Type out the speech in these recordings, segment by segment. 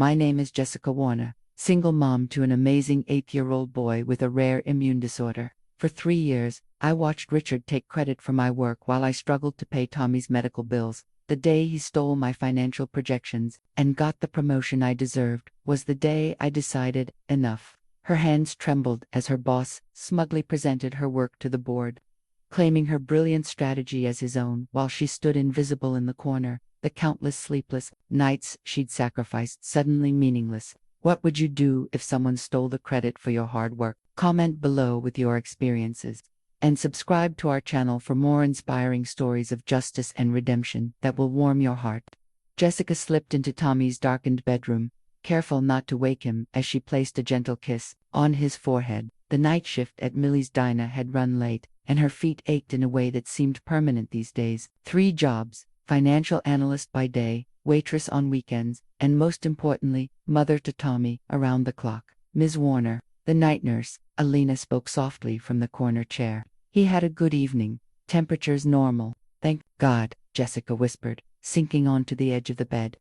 My name is Jessica Warner, single mom to an amazing 8-year-old boy with a rare immune disorder. For 3 years, I watched Richard take credit for my work while I struggled to pay Tommy's medical bills. The day he stole my financial projections and got the promotion I deserved was the day I decided enough. Her hands trembled as her boss smugly presented her work to the board, claiming her brilliant strategy as his own while she stood invisible in the corner, the countless sleepless nights she'd sacrificed suddenly meaningless. What would you do if someone stole the credit for your hard work? Comment below with your experiences. And subscribe to our channel for more inspiring stories of justice and redemption that will warm your heart. Jessica slipped into Tommy's darkened bedroom, careful not to wake him as she placed a gentle kiss on his forehead. The night shift at Millie's Diner had run late, and her feet ached in a way that seemed permanent these days. 3 jobs: financial analyst by day, waitress on weekends, and most importantly, mother to Tommy around the clock. Ms. Warner, the night nurse, Alina spoke softly from the corner chair. He had a good evening. Temperature's normal. Thank God, Jessica whispered, sinking onto the edge of the bed.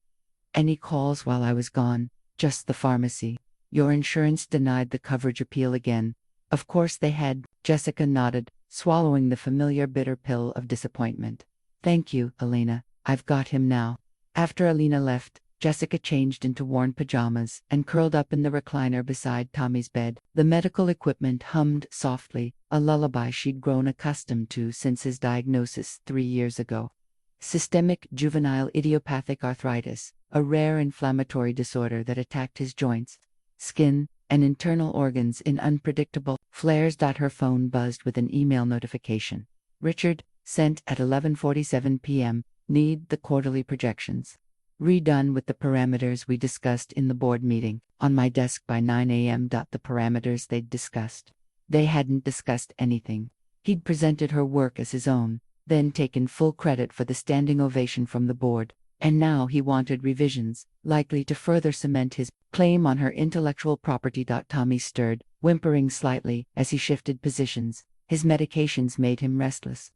Any calls while I was gone? Just the pharmacy. Your insurance denied the coverage appeal again. Of course they had. Jessica nodded, swallowing the familiar bitter pill of disappointment. Thank you, Alina. I've got him now. After Alina left, Jessica changed into worn pajamas and curled up in the recliner beside Tommy's bed. The medical equipment hummed softly, a lullaby she'd grown accustomed to since his diagnosis 3 years ago. Systemic juvenile idiopathic arthritis, a rare inflammatory disorder that attacked his joints, skin, and internal organs in unpredictable flares. Her phone buzzed with an email notification. Richard, sent at 11:47 p.m., need the quarterly projections redone with the parameters we discussed in the board meeting. On my desk by 9 a.m. The parameters they'd discussed. They hadn't discussed anything. He'd presented her work as his own, then taken full credit for the standing ovation from the board, and now he wanted revisions, likely to further cement his claim on her intellectual property. Tommy stirred, whimpering slightly as he shifted positions. His medications made him restless.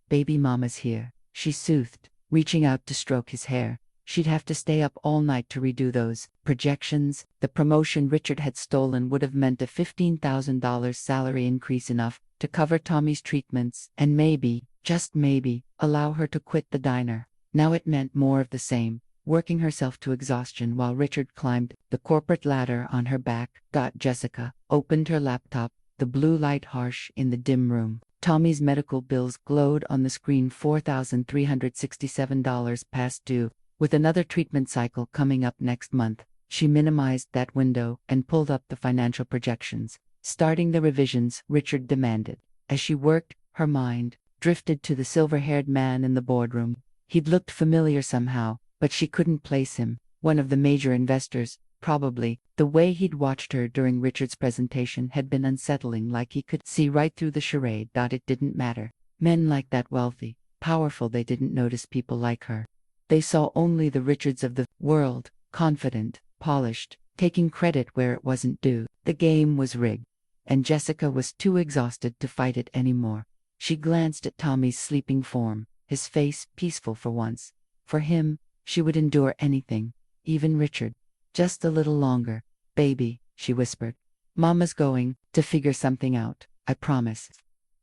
Baby mama's here, she soothed, reaching out to stroke his hair. She'd have to stay up all night to redo those projections. The promotion Richard had stolen would have meant a $15,000 salary increase, enough to cover Tommy's treatments and maybe, just maybe, allow her to quit the diner. Now it meant more of the same, working herself to exhaustion while Richard climbed the corporate ladder on her back. Jessica opened her laptop, the blue light harsh in the dim room. Tommy's medical bills glowed on the screen, $4,367 past due, with another treatment cycle coming up next month. She minimized that window and pulled up the financial projections, starting the revisions Richard demanded. As she worked, her mind drifted to the silver-haired man in the boardroom. He'd looked familiar somehow, but she couldn't place him. One of the major investors, probably. The way he'd watched her during Richard's presentation had been unsettling, like he could see right through the charade. It didn't matter. Men like that, wealthy, powerful, they didn't notice people like her. They saw only the Richards of the world, confident, polished, taking credit where it wasn't due. The game was rigged, and Jessica was too exhausted to fight it anymore. She glanced at Tommy's sleeping form, his face peaceful for once. For him, she would endure anything, even Richard. Just a little longer, baby, she whispered. Mama's going to figure something out, I promise.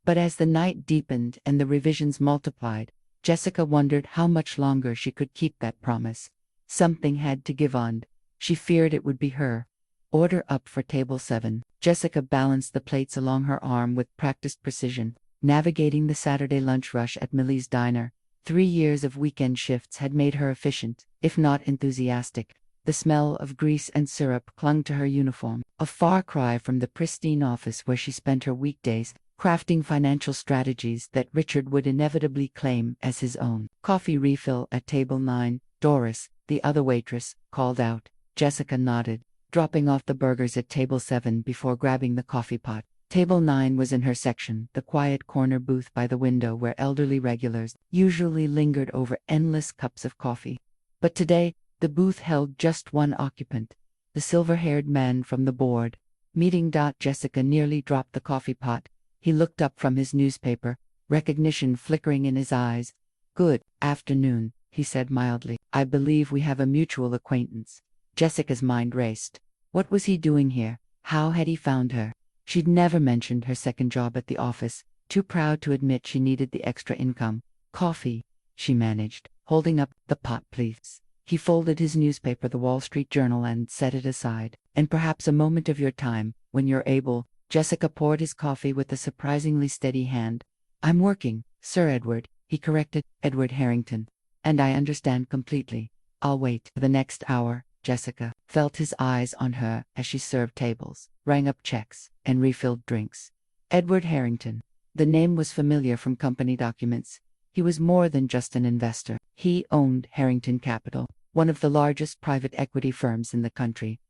But as the night deepened and the revisions multiplied, Jessica wondered how much longer she could keep that promise. Something had to give on. She feared it would be her. Order up for table 7. Jessica balanced the plates along her arm with practiced precision, navigating the Saturday lunch rush at Millie's Diner. 3 years of weekend shifts had made her efficient, if not enthusiastic. The smell of grease and syrup clung to her uniform, a far cry from the pristine office where she spent her weekdays, crafting financial strategies that Richard would inevitably claim as his own. Coffee refill at table 9, Doris, the other waitress, called out. Jessica nodded, dropping off the burgers at table 7 before grabbing the coffee pot. Table 9 was in her section, the quiet corner booth by the window where elderly regulars usually lingered over endless cups of coffee. But today, the booth held just one occupant, the silver-haired man from the board. Meeting. Jessica nearly dropped the coffee pot. He looked up from his newspaper, recognition flickering in his eyes. Good afternoon, he said mildly. I believe we have a mutual acquaintance. Jessica's mind raced. What was he doing here? How had he found her? She'd never mentioned her second job at the office, too proud to admit she needed the extra income. Coffee, she managed, holding up the pot, please. He folded his newspaper, the Wall Street Journal, and set it aside. And perhaps a moment of your time, when you're able. Jessica poured his coffee with a surprisingly steady hand. I'm working, Sir Edward, he corrected. Edward Harrington. And I understand completely. I'll wait. For the next hour, Jessica felt his eyes on her as she served tables, rang up checks, and refilled drinks. Edward Harrington. The name was familiar from company documents. He was more than just an investor. He owned Harrington Capital, one of the largest private equity firms in the country.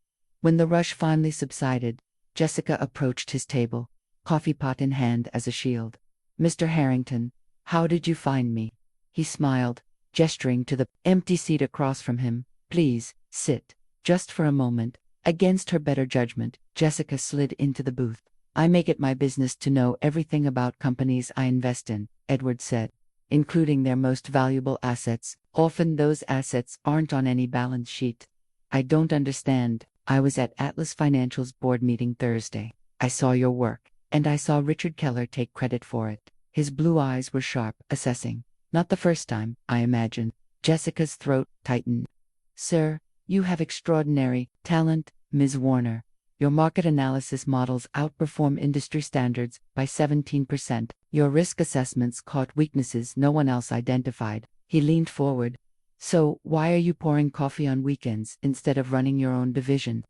When the rush finally subsided, Jessica approached his table, coffee pot in hand as a shield. Mr. Harrington, how did you find me? He smiled, gesturing to the empty seat across from him. Please, sit. Just for a moment. Against her better judgment, Jessica slid into the booth. I make it my business to know everything about companies I invest in, Edward said, including their most valuable assets. Often those assets aren't on any balance sheet. I don't understand. I was at Atlas Financial's board meeting Thursday. I saw your work, and I saw Richard Keller take credit for it. His blue eyes were sharp, assessing. Not the first time, I imagine. Jessica's throat tightened. Sir, you have extraordinary talent, Ms. Warner. Your market analysis models outperform industry standards by 17%. Your risk assessments caught weaknesses no one else identified. He leaned forward. So, why are you pouring coffee on weekends instead of running your own division?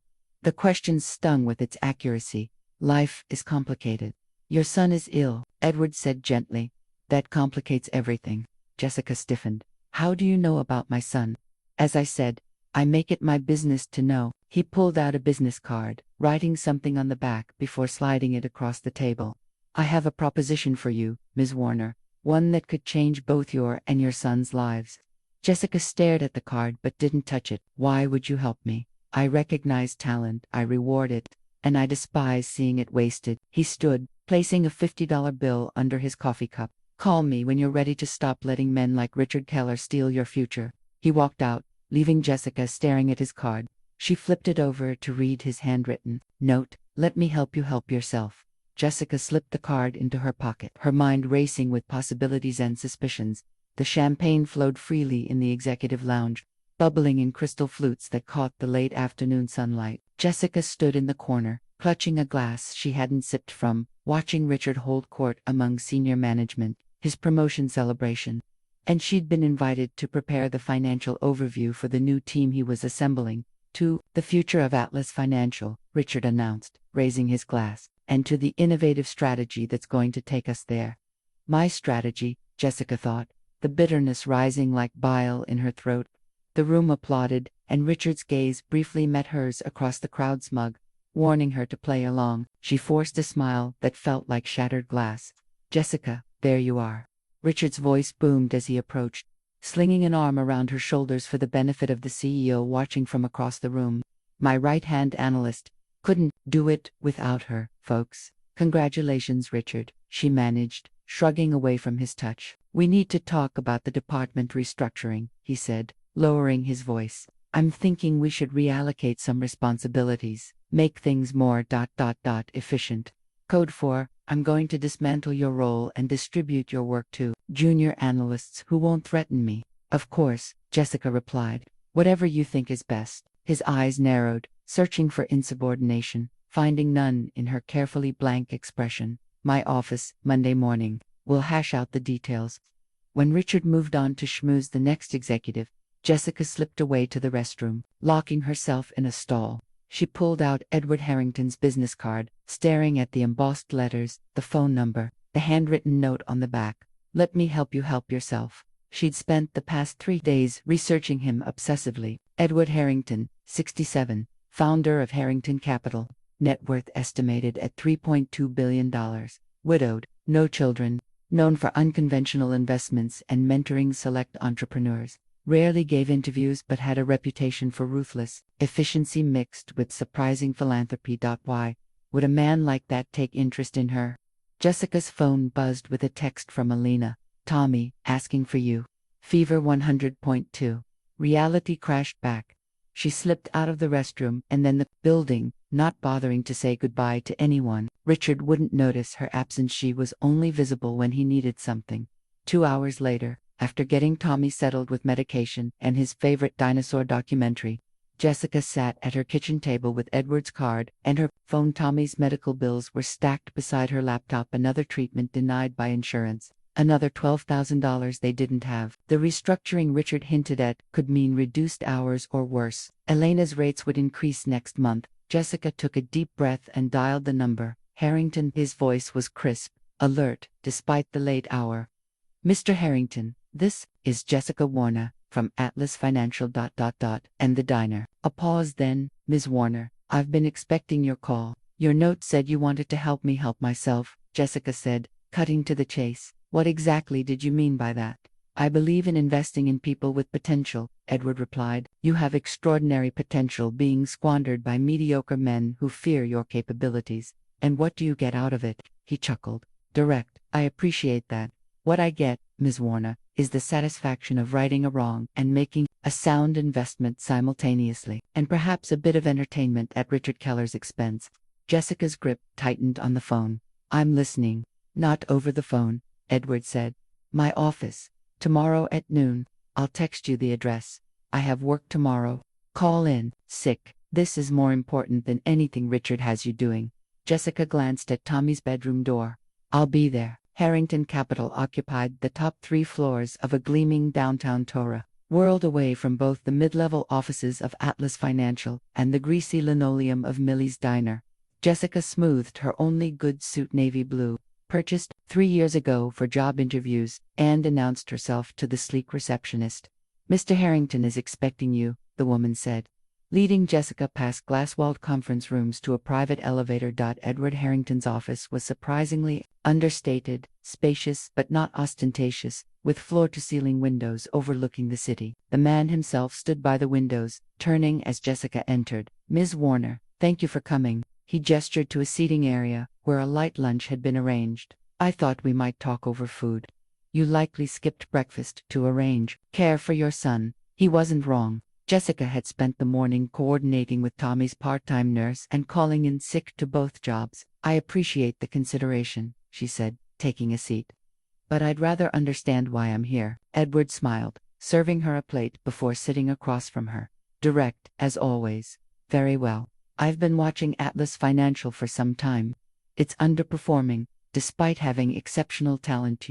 The question stung with its accuracy. Life is complicated. Your son is ill, Edward said gently. That complicates everything. Jessica stiffened. How do you know about my son? As I said, I make it my business to know. He pulled out a business card, writing something on the back before sliding it across the table. I have a proposition for you, Ms. Warner, one that could change both your and your son's lives. Jessica stared at the card but didn't touch it. Why would you help me? I recognize talent, I reward it, and I despise seeing it wasted. He stood, placing a $50 bill under his coffee cup. Call me when you're ready to stop letting men like Richard Keller steal your future. He walked out, leaving Jessica staring at his card. She flipped it over to read his handwritten note. Let me help you help yourself. Jessica slipped the card into her pocket, her mind racing with possibilities and suspicions. The champagne flowed freely in the executive lounge, bubbling in crystal flutes that caught the late afternoon sunlight. Jessica stood in the corner, clutching a glass she hadn't sipped from, watching Richard hold court among senior management, his promotion celebration. And she'd been invited to prepare the financial overview for the new team he was assembling. To the future of Atlas Financial, Richard announced, raising his glass, and to the innovative strategy that's going to take us there. My strategy, Jessica thought, the bitterness rising like bile in her throat. The room applauded, and Richard's gaze briefly met hers across the crowd's mug, warning her to play along. She forced a smile that felt like shattered glass. Jessica, there you are. Richard's voice boomed as he approached, slinging an arm around her shoulders for the benefit of the CEO watching from across the room. My right-hand analyst. Couldn't do it without her, folks. Congratulations, Richard, she managed, shrugging away from his touch. We need to talk about the department restructuring, he said, lowering his voice. I'm thinking we should reallocate some responsibilities, make things more efficient. Code 4, I'm going to dismantle your role and distribute your work to junior analysts who won't threaten me. Of course, Jessica replied. Whatever you think is best. His eyes narrowed, searching for insubordination, finding none in her carefully blank expression. My office, Monday morning. We'll hash out the details. When Richard moved on to schmooze the next executive, Jessica slipped away to the restroom, locking herself in a stall. She pulled out Edward Harrington's business card, staring at the embossed letters, the phone number, the handwritten note on the back. Let me help you help yourself. She'd spent the past 3 days researching him obsessively. Edward Harrington, 67, founder of Harrington Capital, net worth estimated at $3.2 billion. Widowed, no children, known for unconventional investments and mentoring select entrepreneurs. Rarely gave interviews but had a reputation for ruthless efficiency mixed with surprising philanthropy. Why would a man like that take interest in her? Jessica's phone buzzed with a text from Alina. Tommy, asking for you. Fever 100.2. Reality crashed back. She slipped out of the restroom and then the building, not bothering to say goodbye to anyone. Richard wouldn't notice her absence. She was only visible when he needed something. 2 hours later, after getting Tommy settled with medication and his favorite dinosaur documentary, Jessica sat at her kitchen table with Edward's card and her phone. Tommy's medical bills were stacked beside her laptop. Another treatment denied by insurance. Another $12,000 they didn't have. The restructuring Richard hinted at could mean reduced hours or worse. Elena's rates would increase next month. Jessica took a deep breath and dialed the number. Harrington. His voice was crisp, alert, despite the late hour. Mr. Harrington, this is Jessica Warner from Atlas Financial. And the diner. A pause, then, Ms. Warner, I've been expecting your call. Your note said you wanted to help me help myself, Jessica said, cutting to the chase. What exactly did you mean by that? I believe in investing in people with potential, Edward replied. You have extraordinary potential being squandered by mediocre men who fear your capabilities. And what do you get out of it? He chuckled. Direct. I appreciate that. What I get, Ms. Warner, is the satisfaction of righting a wrong and making a sound investment simultaneously, and perhaps a bit of entertainment at Richard Keller's expense. Jessica's grip tightened on the phone. I'm listening. Not over the phone, Edward said. My office. Tomorrow at noon. I'll text you the address. I have work tomorrow. Call in, sick. This is more important than anything Richard has you doing. Jessica glanced at Tommy's bedroom door. I'll be there. Harrington Capital occupied the top 3 floors of a gleaming downtown Torah, whirled away from both the mid-level offices of Atlas Financial and the greasy linoleum of Millie's Diner. Jessica smoothed her only good suit, navy blue, purchased 3 years ago for job interviews, and announced herself to the sleek receptionist. Mr. Harrington is expecting you, the woman said, leading Jessica past glass-walled conference rooms to a private elevator. Edward Harrington's office was surprisingly understated, spacious but not ostentatious, with floor-to-ceiling windows overlooking the city. The man himself stood by the windows, turning as Jessica entered. Ms. Warner, thank you for coming. He gestured to a seating area, where a light lunch had been arranged. I thought we might talk over food. You likely skipped breakfast to arrange care for your son. He wasn't wrong. Jessica had spent the morning coordinating with Tommy's part-time nurse and calling in sick to both jobs. I appreciate the consideration, she said, taking a seat. But I'd rather understand why I'm here. Edward smiled, serving her a plate before sitting across from her. Direct, as always. Very well. I've been watching Atlas Financial for some time. It's underperforming, despite having exceptional talent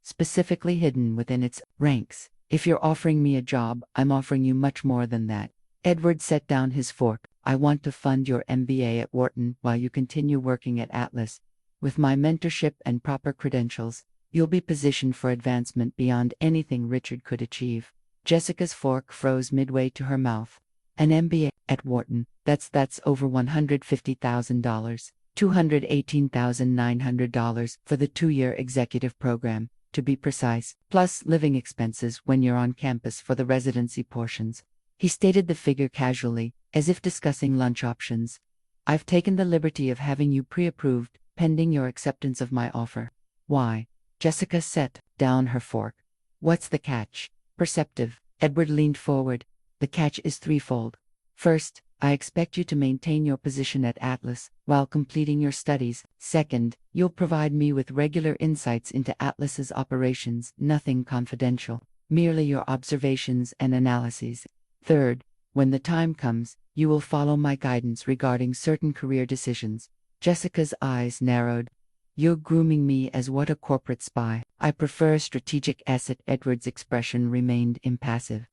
specifically hidden within its ranks. If you're offering me a job, I'm offering you much more than that. Edward set down his fork. I want to fund your MBA at Wharton while you continue working at Atlas. With my mentorship and proper credentials, you'll be positioned for advancement beyond anything Richard could achieve. Jessica's fork froze midway to her mouth. An MBA at Wharton, that's over $150,000, $218,900 for the 2-year executive program, to be precise, plus living expenses when you're on campus for the residency portions. He stated the figure casually, as if discussing lunch options. I've taken the liberty of having you pre-approved, pending your acceptance of my offer. Why? Jessica set down her fork. What's the catch? Perceptive. Edward leaned forward. The catch is threefold. First, I expect you to maintain your position at Atlas while completing your studies. Second, you'll provide me with regular insights into Atlas's operations, nothing confidential, merely your observations and analyses. Third, when the time comes, you will follow my guidance regarding certain career decisions. Jessica's eyes narrowed. You're grooming me as what, a corporate spy? I prefer strategic asset. Edward's expression remained impassive.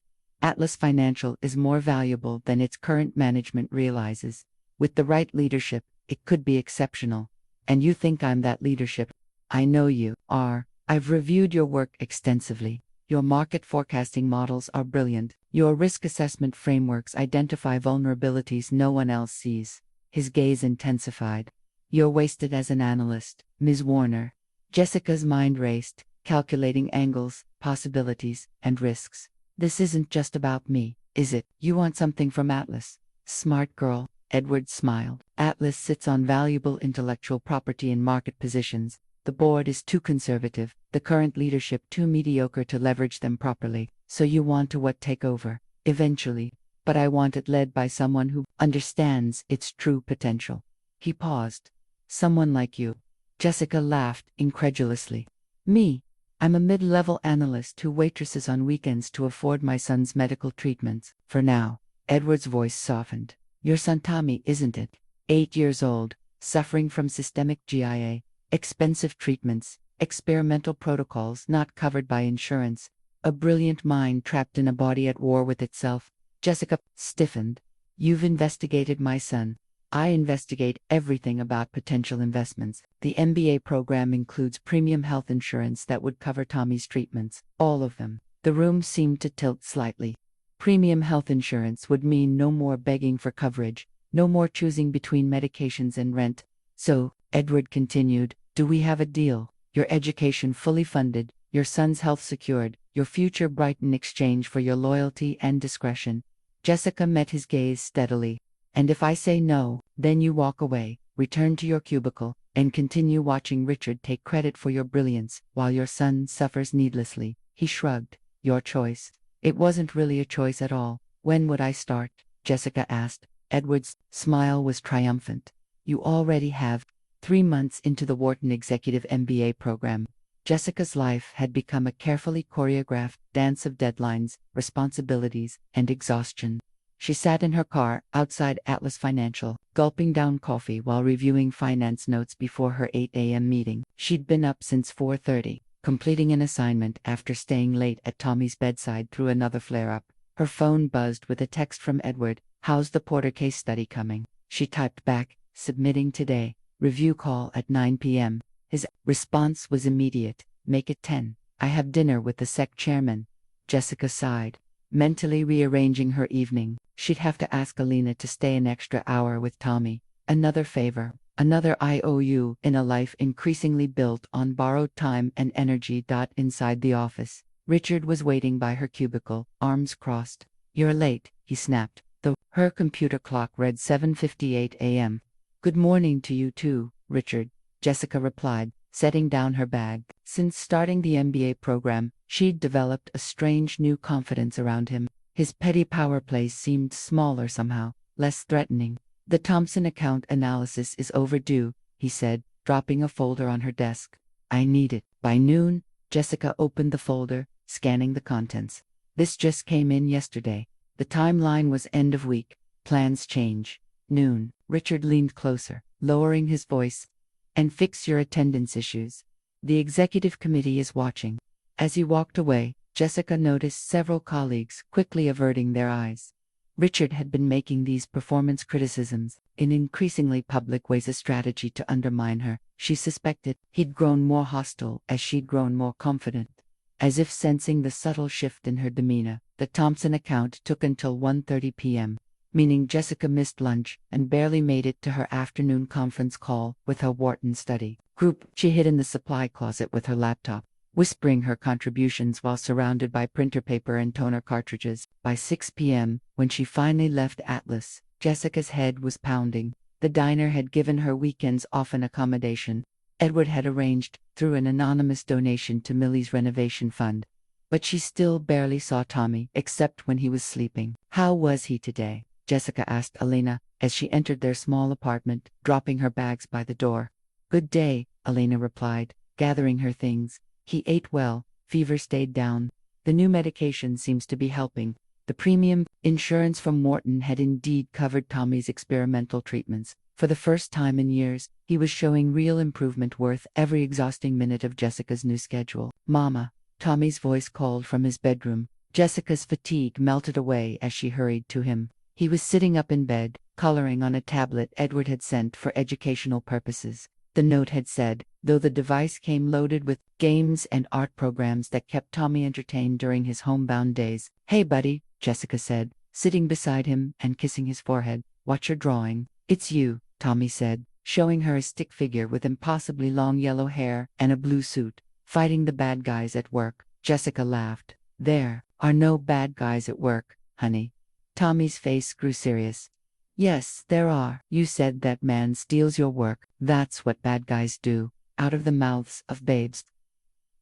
Atlas Financial is more valuable than its current management realizes. With the right leadership, it could be exceptional. And you think I'm that leadership? I know you are. I've reviewed your work extensively. Your market forecasting models are brilliant. Your risk assessment frameworks identify vulnerabilities no one else sees. His gaze intensified. You're wasted as an analyst, Ms. Warner. Jessica's mind raced, calculating angles, possibilities, and risks. This isn't just about me, is it? You want something from Atlas. Smart girl, Edward smiled. Atlas sits on valuable intellectual property in market positions. The board is too conservative, the current leadership too mediocre to leverage them properly. So you want to take over? Eventually. but I want it led by someone who understands its true potential. He paused. Someone like you. Jessica laughed incredulously. Me? I'm a mid-level analyst who waitresses on weekends to afford my son's medical treatments. For now. Edward's voice softened. Your son Tommy, isn't it? 8 years old, suffering from systemic GIA, expensive treatments, experimental protocols not covered by insurance, a brilliant mind trapped in a body at war with itself. Jessica stiffened. You've investigated my son. I investigate everything about potential investments. The MBA program includes premium health insurance that would cover Tommy's treatments, all of them. The room seemed to tilt slightly. Premium health insurance would mean no more begging for coverage, no more choosing between medications and rent. So, Edward continued, do we have a deal? Your education fully funded, your son's health secured, your future bright in exchange for your loyalty and discretion. Jessica met his gaze steadily. And if I say no, then you walk away, return to your cubicle, and continue watching Richard take credit for your brilliance, while your son suffers needlessly. He shrugged. Your choice. It wasn't really a choice at all. When would I start? Jessica asked. Edward's smile was triumphant. You already have. 3 months into the Wharton Executive MBA program. Jessica's life had become a carefully choreographed dance of deadlines, responsibilities, and exhaustion. She sat in her car outside Atlas Financial, gulping down coffee while reviewing finance notes before her 8 a.m. meeting. She'd been up since 4:30, completing an assignment after staying late at Tommy's bedside through another flare-up. Her phone buzzed with a text from Edward. How's the Porter case study coming? She typed back, submitting today. Review call at 9 p.m. His response was immediate. Make it 10. I have dinner with the SEC chairman. Jessica sighed, mentally rearranging her evening. She'd have to ask Alina to stay an extra hour with Tommy. Another favor, another IOU in a life increasingly built on borrowed time and energy. Inside the office, Richard was waiting by her cubicle, arms crossed. You're late, he snapped. Her computer clock read 7:58 a.m. Good morning to you too, Richard, Jessica replied, setting down her bag. Since starting the MBA program, she'd developed a strange new confidence around him. His petty power plays seemed smaller somehow, less threatening. The Thompson account analysis is overdue, he said, dropping a folder on her desk. I need it. By noon, Jessica opened the folder, scanning the contents. This just came in yesterday. The timeline was end of week. Plans change. Noon. Richard leaned closer, lowering his voice. And fix your attendance issues. The executive committee is watching. As he walked away, Jessica noticed several colleagues quickly averting their eyes. Richard had been making these performance criticisms in increasingly public ways a strategy to undermine her. She suspected he'd grown more hostile as she'd grown more confident. As if sensing the subtle shift in her demeanor, the Thompson account took until 1:30 p.m., meaning Jessica missed lunch and barely made it to her afternoon conference call with her Wharton study group. She hid in the supply closet with her laptop, whispering her contributions while surrounded by printer paper and toner cartridges. By 6 p.m., when she finally left Atlas, Jessica's head was pounding. The diner had given her weekends off an accommodation Edward had arranged through an anonymous donation to Millie's renovation fund. But she still barely saw Tommy, except when he was sleeping. How was he today? Jessica asked Alina, as she entered their small apartment, dropping her bags by the door. Good day, Alina replied, gathering her things. He ate well, fever stayed down. The new medication seems to be helping. The premium insurance from Wharton had indeed covered Tommy's experimental treatments. For the first time in years, he was showing real improvement worth every exhausting minute of Jessica's new schedule. Mama, Tommy's voice called from his bedroom. Jessica's fatigue melted away as she hurried to him. He was sitting up in bed, coloring on a tablet Edward had sent for educational purposes. The note had said, though the device came loaded with games and art programs that kept Tommy entertained during his homebound days. Hey buddy, Jessica said, sitting beside him and kissing his forehead. Watch your drawing. It's you, Tommy said, showing her a stick figure with impossibly long yellow hair and a blue suit, fighting the bad guys at work. Jessica laughed. There are no bad guys at work, honey. Tommy's face grew serious. Yes, there are. You said that man steals your work. That's what bad guys do, out of the mouths of babes.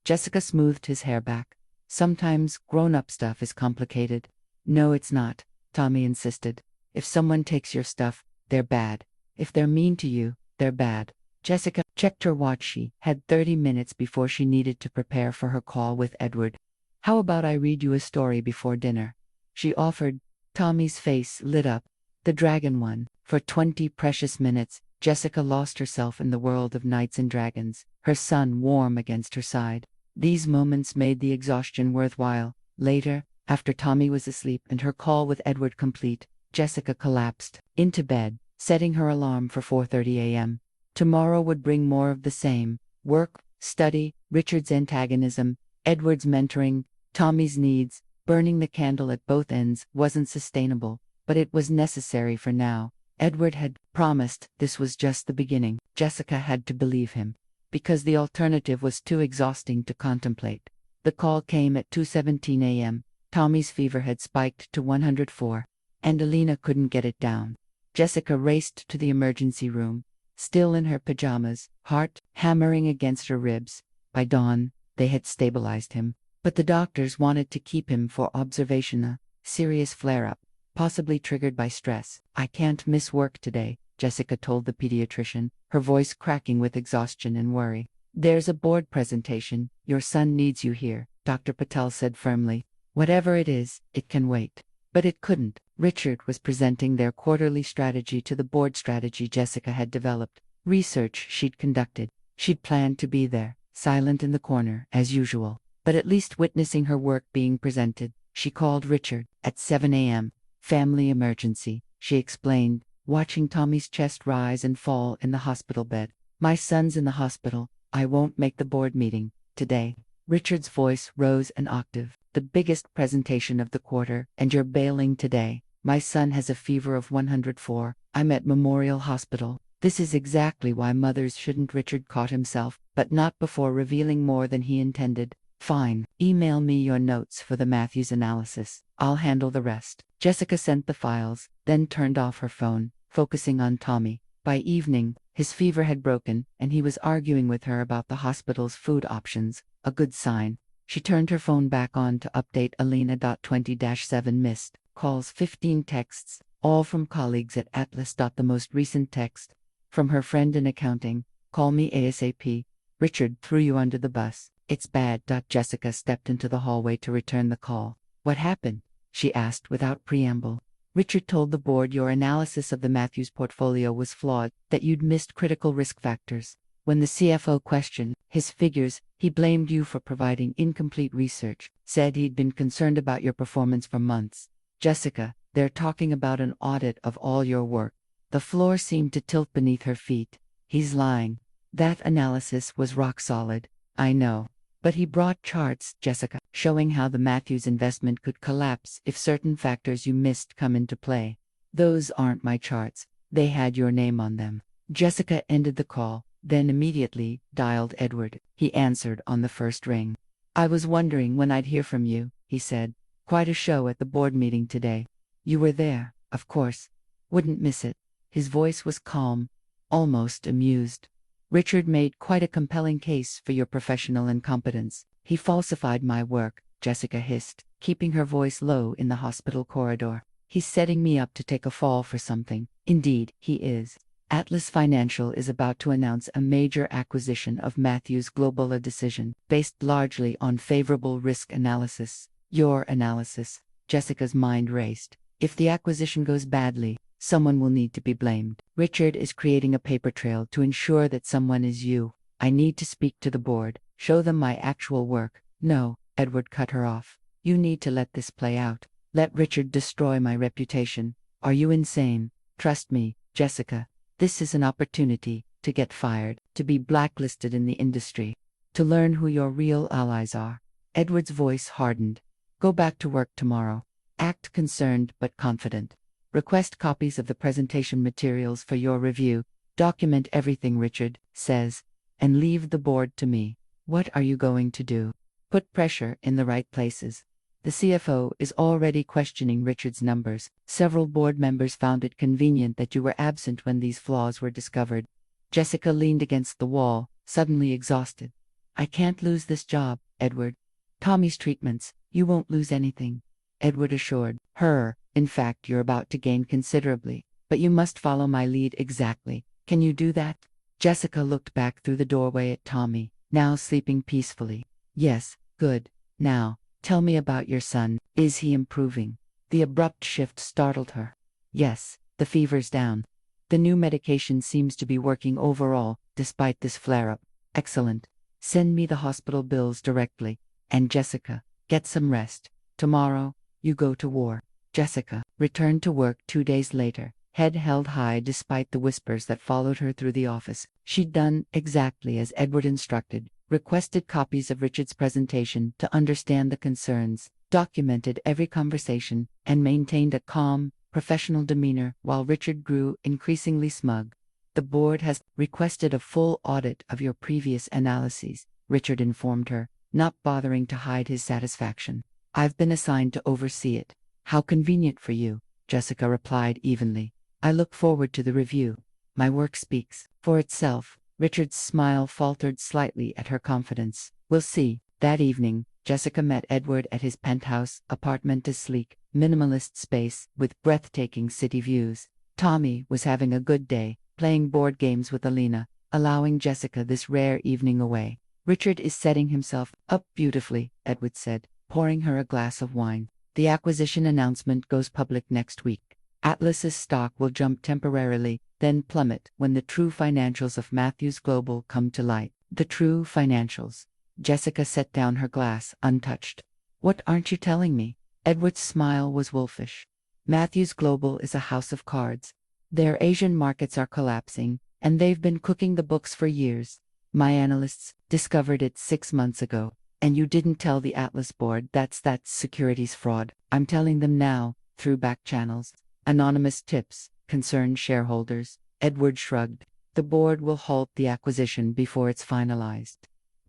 Jessica smoothed his hair back. Sometimes grown-up stuff is complicated. No, it's not. Tommy insisted. If someone takes your stuff, they're bad. If they're mean to you, they're bad. Jessica checked her watch. She had 30 minutes before she needed to prepare for her call with Edward. How about I read you a story before dinner? She offered. Tommy's face lit up. The dragon one. For 20 precious minutes, Jessica lost herself in the world of knights and dragons, her son warm against her side. These moments made the exhaustion worthwhile. Later, after Tommy was asleep and her call with Edward complete, Jessica collapsed into bed, setting her alarm for 4:30 a.m. Tomorrow would bring more of the same: work, study, Richard's antagonism, Edward's mentoring, Tommy's needs. Burning the candle at both ends wasn't sustainable, but it was necessary for now. Edward had promised this was just the beginning. Jessica had to believe him, because the alternative was too exhausting to contemplate. The call came at 2:17 a.m. Tommy's fever had spiked to 104, and Alina couldn't get it down. Jessica raced to the emergency room, still in her pajamas, heart hammering against her ribs. By dawn, they had stabilized him, but the doctors wanted to keep him for observation. A serious flare-up, possibly triggered by stress. I can't miss work today, Jessica told the pediatrician, her voice cracking with exhaustion and worry. There's a board presentation. Your son needs you here, Dr. Patel said firmly. Whatever it is, it can wait. But it couldn't. Richard was presenting their quarterly strategy to the board. Strategy Jessica had developed, research she'd conducted. She'd planned to be there, silent in the corner, as usual, but at least witnessing her work being presented. She called Richard at 7 a.m. Family emergency, she explained, watching Tommy's chest rise and fall in the hospital bed. My son's in the hospital. I won't make the board meeting today. Richard's voice rose an octave. The biggest presentation of the quarter, and you're bailing today. My son has a fever of 104. I'm at Memorial Hospital. This is exactly why mothers shouldn't. Richard caught himself, but not before revealing more than he intended. Fine. Email me your notes for the Matthews analysis. I'll handle the rest. Jessica sent the files, then turned off her phone, focusing on Tommy. By evening, his fever had broken, and he was arguing with her about the hospital's food options, a good sign. She turned her phone back on to update Alina. 20-7 missed calls, 15 texts, all from colleagues at Atlas. The most recent text, from her friend in accounting, call me ASAP. Richard threw you under the bus. It's bad. Jessica stepped into the hallway to return the call. What happened? She asked without preamble. Richard told the board your analysis of the Matthews portfolio was flawed, that you'd missed critical risk factors. When the CFO questioned his figures, he blamed you for providing incomplete research, said he'd been concerned about your performance for months. Jessica, they're talking about an audit of all your work. The floor seemed to tilt beneath her feet. He's lying. That analysis was rock solid. I know. But he brought charts, Jessica, showing how the Matthews investment could collapse if certain factors you missed come into play. Those aren't my charts. They had your name on them. Jessica ended the call, then immediately dialed Edward. He answered on the first ring. I was wondering when I'd hear from you, he said. Quite a show at the board meeting today. You were there, of course. Wouldn't miss it. His voice was calm, almost amused. Richard made quite a compelling case for your professional incompetence. He falsified my work, Jessica hissed, keeping her voice low in the hospital corridor. He's setting me up to take a fall for something. Indeed, he is. Atlas Financial is about to announce a major acquisition of Matthews Global, a decision based largely on favorable risk analysis. Your analysis. Jessica's mind raced. If the acquisition goes badly, someone will need to be blamed. Richard is creating a paper trail to ensure that someone is you. I need to speak to the board, show them my actual work. No, Edward cut her off. You need to let this play out. Let Richard destroy my reputation. Are you insane? Trust me, Jessica. This is an opportunity to get fired, to be blacklisted in the industry, to learn who your real allies are. Edward's voice hardened. Go back to work tomorrow. Act concerned but confident. Request copies of the presentation materials for your review. Document everything Richard says, and leave the board to me. What are you going to do? Put pressure in the right places. The CFO is already questioning Richard's numbers. Several board members found it convenient that you were absent when these flaws were discovered. Jessica leaned against the wall, suddenly exhausted. I can't lose this job, Edward. Tommy's treatments, you won't lose anything, Edward assured her, In fact, you're about to gain considerably. But you must follow my lead exactly. Can you do that? Jessica looked back through the doorway at Tommy, now sleeping peacefully. Yes, good. Now, tell me about your son. Is he improving? The abrupt shift startled her. Yes, the fever's down. The new medication seems to be working overall, despite this flare-up. Excellent. Send me the hospital bills directly. And Jessica, get some rest. Tomorrow, you go to war. Jessica returned to work 2 days later, head held high despite the whispers that followed her through the office. She'd done exactly as Edward instructed, requested copies of Richard's presentation to understand the concerns, documented every conversation, and maintained a calm, professional demeanor while Richard grew increasingly smug. The board has requested a full audit of your previous analyses, Richard informed her, not bothering to hide his satisfaction. I've been assigned to oversee it. How convenient for you, Jessica replied evenly. I look forward to the review. My work speaks for itself. Richard's smile faltered slightly at her confidence. We'll see. That evening, Jessica met Edward at his penthouse apartment, a sleek, minimalist space with breathtaking city views. Tommy was having a good day, playing board games with Alina, allowing Jessica this rare evening away. Richard is setting himself up beautifully, Edward said, pouring her a glass of wine. The acquisition announcement goes public next week. Atlas's stock will jump temporarily, then plummet when the true financials of Matthews Global come to light. The true financials. Jessica set down her glass, untouched. What aren't you telling me? Edward's smile was wolfish. Matthews Global is a house of cards. Their Asian markets are collapsing, and they've been cooking the books for years. My analysts discovered it 6 months ago. And you didn't tell the Atlas board. That's securities fraud. I'm telling them now, through back channels. Anonymous tips, concerned shareholders. Edward shrugged. The board will halt the acquisition before it's finalized.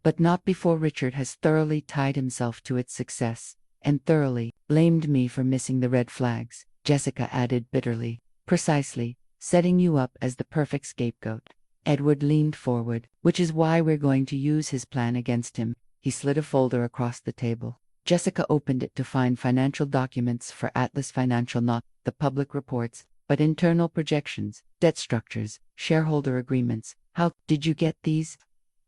But not before Richard has thoroughly tied himself to its success, and thoroughly blamed me for missing the red flags, Jessica added bitterly. Precisely, setting you up as the perfect scapegoat. Edward leaned forward, which is why we're going to use his plan against him. He slid a folder across the table. Jessica opened it to find financial documents for Atlas Financial, not the public reports, but internal projections, debt structures, shareholder agreements. How did you get these?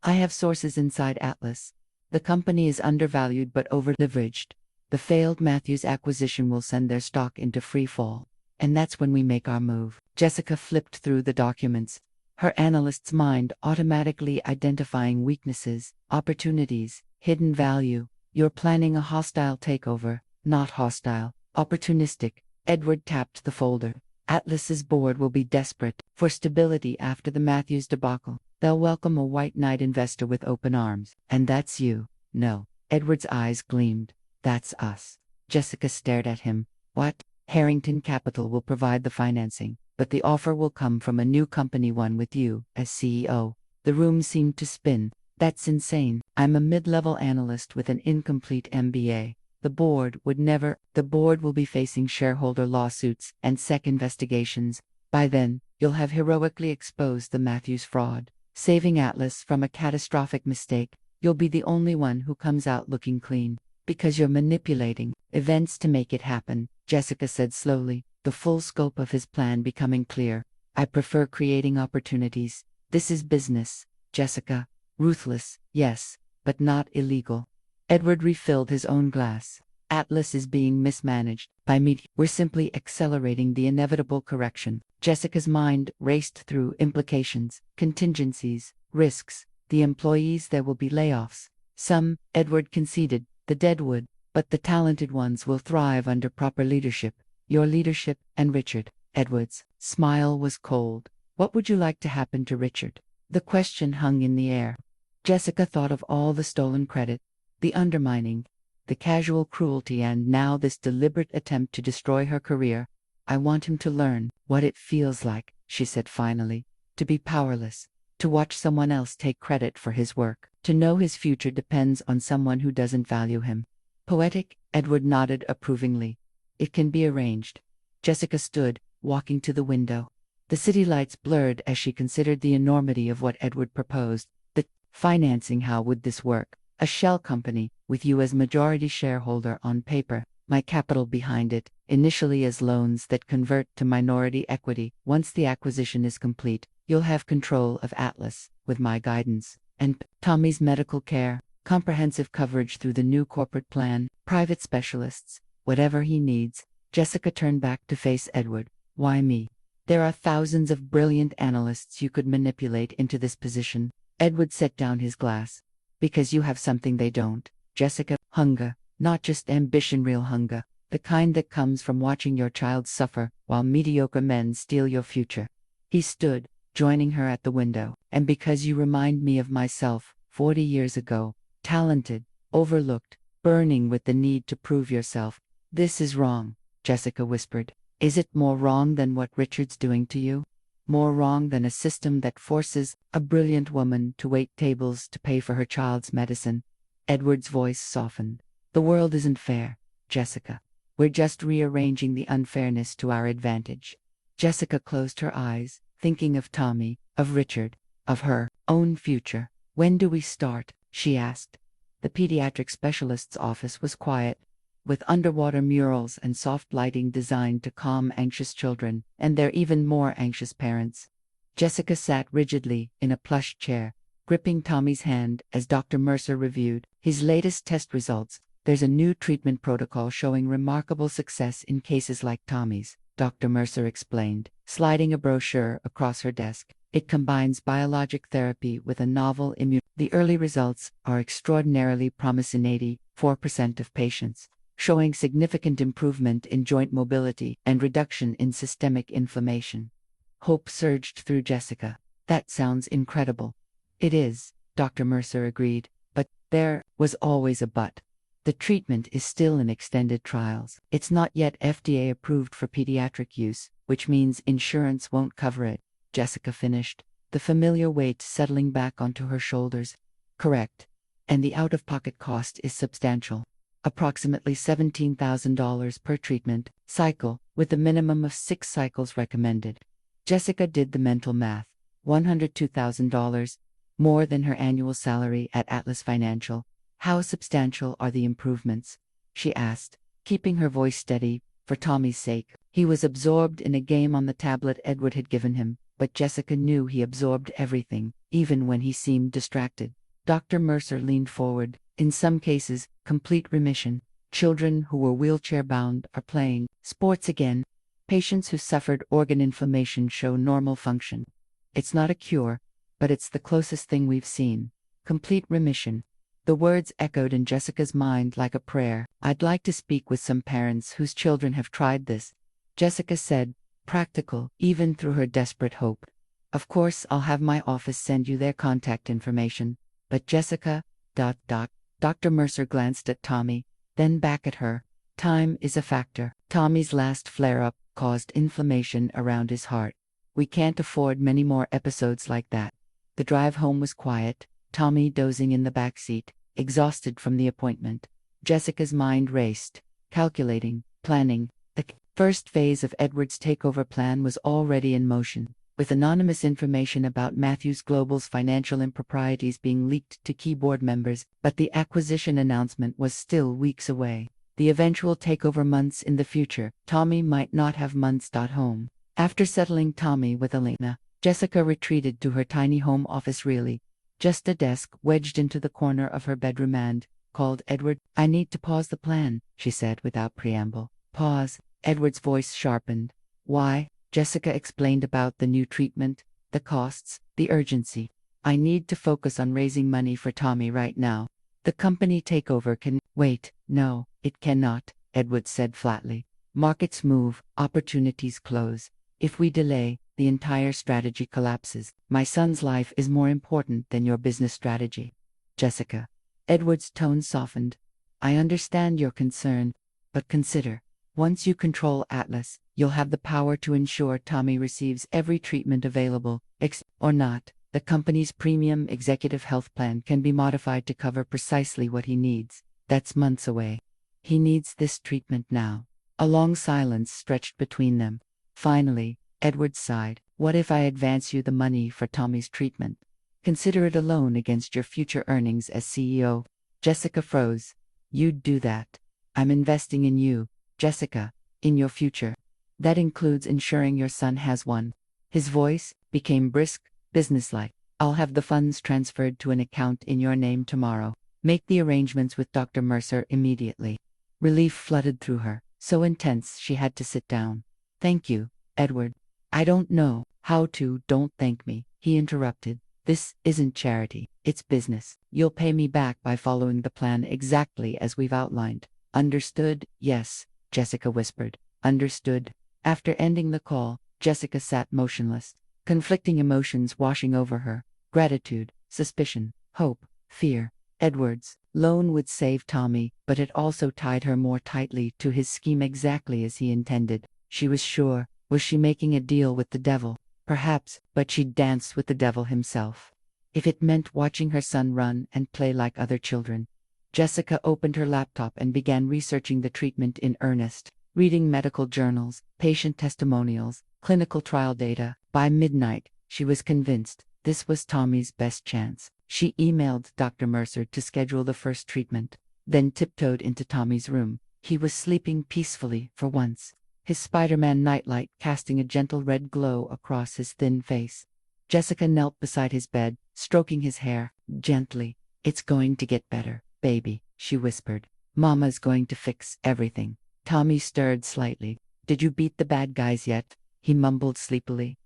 I have sources inside Atlas. The company is undervalued but over-leveraged. The failed Matthews acquisition will send their stock into free fall. And that's when we make our move. Jessica flipped through the documents, her analyst's mind automatically identifying weaknesses, opportunities, hidden value. You're planning a hostile takeover, not hostile, opportunistic. Edward tapped the folder. Atlas's board will be desperate for stability after the Matthews debacle. They'll welcome a white knight investor with open arms. And that's you. No. Edward's eyes gleamed. That's us. Jessica stared at him. What? Harrington Capital will provide the financing, but the offer will come from a new company, one with you as CEO. The room seemed to spin. That's insane. I'm a mid-level analyst with an incomplete MBA. The board would never. The board will be facing shareholder lawsuits and SEC investigations. By then, you'll have heroically exposed the Matthews fraud, saving Atlas from a catastrophic mistake. You'll be the only one who comes out looking clean, because you're manipulating events to make it happen, Jessica said slowly, the full scope of his plan becoming clear. I prefer creating opportunities. This is business, Jessica. Ruthless, yes, but not illegal. Edward refilled his own glass. Atlas is being mismanaged by me. We're simply accelerating the inevitable correction. Jessica's mind raced through implications, contingencies, risks. The employees, there will be layoffs. Some, Edward conceded, the dead would, but the talented ones will thrive under proper leadership. Your leadership and Richard. Edward's smile was cold. What would you like to happen to Richard? The question hung in the air. Jessica thought of all the stolen credit, the undermining, the casual cruelty, and now this deliberate attempt to destroy her career. I want him to learn what it feels like, she said finally, to be powerless, to watch someone else take credit for his work, to know his future depends on someone who doesn't value him. Poetic, Edward nodded approvingly. It can be arranged. Jessica stood, walking to the window. The city lights blurred as she considered the enormity of what Edward proposed. The financing, how would this work? A shell company, with you as majority shareholder on paper, my capital behind it, initially as loans that convert to minority equity. Once the acquisition is complete, you'll have control of Atlas, with my guidance, and Tommy's medical care, comprehensive coverage through the new corporate plan, private specialists, whatever he needs. Jessica turned back to face Edward. Why me? There are thousands of brilliant analysts you could manipulate into this position. Edward set down his glass. Because you have something they don't, Jessica. Hunger, not just ambition, real hunger, the kind that comes from watching your child suffer while mediocre men steal your future. He stood, joining her at the window. And because you remind me of myself, 40 years ago, talented, overlooked, burning with the need to prove yourself. This is wrong, Jessica whispered. Is it more wrong than what Richard's doing to you? More wrong than a system that forces a brilliant woman to wait tables to pay for her child's medicine? Edward's voice softened. The world isn't fair, Jessica. We're just rearranging the unfairness to our advantage. Jessica closed her eyes, thinking of Tommy, of Richard, of her own future. When do we start? She asked. The pediatric specialist's office was quiet, with underwater murals and soft lighting designed to calm anxious children and their even more anxious parents. Jessica sat rigidly in a plush chair, gripping Tommy's hand as Dr. Mercer reviewed his latest test results. There's a new treatment protocol showing remarkable success in cases like Tommy's, Dr. Mercer explained, sliding a brochure across her desk. It combines biologic therapy with a novel immune. The early results are extraordinarily promising. 84% of patients showing significant improvement in joint mobility and reduction in systemic inflammation. Hope surged through Jessica. That sounds incredible. It is, Dr. Mercer agreed, but there was always a but. The treatment is still in extended trials. It's not yet FDA approved for pediatric use, which means insurance won't cover it. Jessica finished, the familiar weight settling back onto her shoulders. Correct. And the out-of-pocket cost is substantial. Approximately $17,000 per treatment cycle, with a minimum of 6 cycles recommended. Jessica did the mental math. $102,000, more than her annual salary at Atlas Financial. How substantial are the improvements? She asked, keeping her voice steady. For Tommy's sake. He was absorbed in a game on the tablet Edward had given him, but Jessica knew he absorbed everything, even when he seemed distracted. Dr. Mercer leaned forward. In some cases, complete remission. Children who were wheelchair-bound are playing sports again. Patients who suffered organ inflammation show normal function. It's not a cure, but it's the closest thing we've seen. Complete remission. The words echoed in Jessica's mind like a prayer. I'd like to speak with some parents whose children have tried this, Jessica said, practical, even through her desperate hope. Of course, I'll have my office send you their contact information. But Jessica, Dr. Mercer glanced at Tommy, then back at her. Time is a factor. Tommy's last flare-up caused inflammation around his heart. We can't afford many more episodes like that. The drive home was quiet, Tommy dozing in the back seat, exhausted from the appointment. Jessica's mind raced, calculating, planning. The first phase of Edward's takeover plan was already in motion, with anonymous information about Matthews Global's financial improprieties being leaked to key board members, but the acquisition announcement was still weeks away. The eventual takeover months in the future. Tommy might not have months. Home. After settling Tommy with Elena, Jessica retreated to her tiny home office. Really, just a desk wedged into the corner of her bedroom and, called Edward. I need to pause the plan, she said without preamble. Pause. Edward's voice sharpened. Why? Jessica explained about the new treatment, the costs, the urgency. I need to focus on raising money for Tommy right now. The company takeover can wait. No, it cannot, Edward said flatly. Markets move, opportunities close. If we delay, the entire strategy collapses. My son's life is more important than your business strategy. Jessica. Edward's tone softened. I understand your concern, but consider. Once you control Atlas, you'll have the power to ensure Tommy receives every treatment available, or not. The company's premium executive health plan can be modified to cover precisely what he needs. That's months away. He needs this treatment now. A long silence stretched between them. Finally, Edward sighed. What if I advance you the money for Tommy's treatment? Consider it a loan against your future earnings as CEO. Jessica froze. You'd do that. I'm investing in you, Jessica. in your future. That includes ensuring your son has one. His voice became brisk, businesslike. I'll have the funds transferred to an account in your name tomorrow. Make the arrangements with Dr. Mercer immediately. Relief flooded through her, so intense she had to sit down. Thank you, Edward. I don't know how to. Don't thank me, he interrupted. This isn't charity, it's business. You'll pay me back by following the plan exactly as we've outlined. Understood? Yes, Jessica whispered. Understood. After ending the call, Jessica sat motionless, conflicting emotions washing over her. Gratitude, suspicion, hope, fear. Edward's loan would save Tommy, but it also tied her more tightly to his scheme exactly as he intended. She was sure. Was she making a deal with the devil? Perhaps, but she'd dance with the devil himself. If it meant watching her son run and play like other children. Jessica opened her laptop and began researching the treatment in earnest, reading medical journals, patient testimonials, clinical trial data. By midnight, she was convinced this was Tommy's best chance. She emailed Dr. Mercer to schedule the first treatment, then tiptoed into Tommy's room. He was sleeping peacefully for once, his Spider-Man nightlight casting a gentle red glow across his thin face. Jessica knelt beside his bed, stroking his hair gently. It's going to get better, baby, she whispered. Mama's going to fix everything. Tommy stirred slightly. Did you beat the bad guys yet? He mumbled sleepily.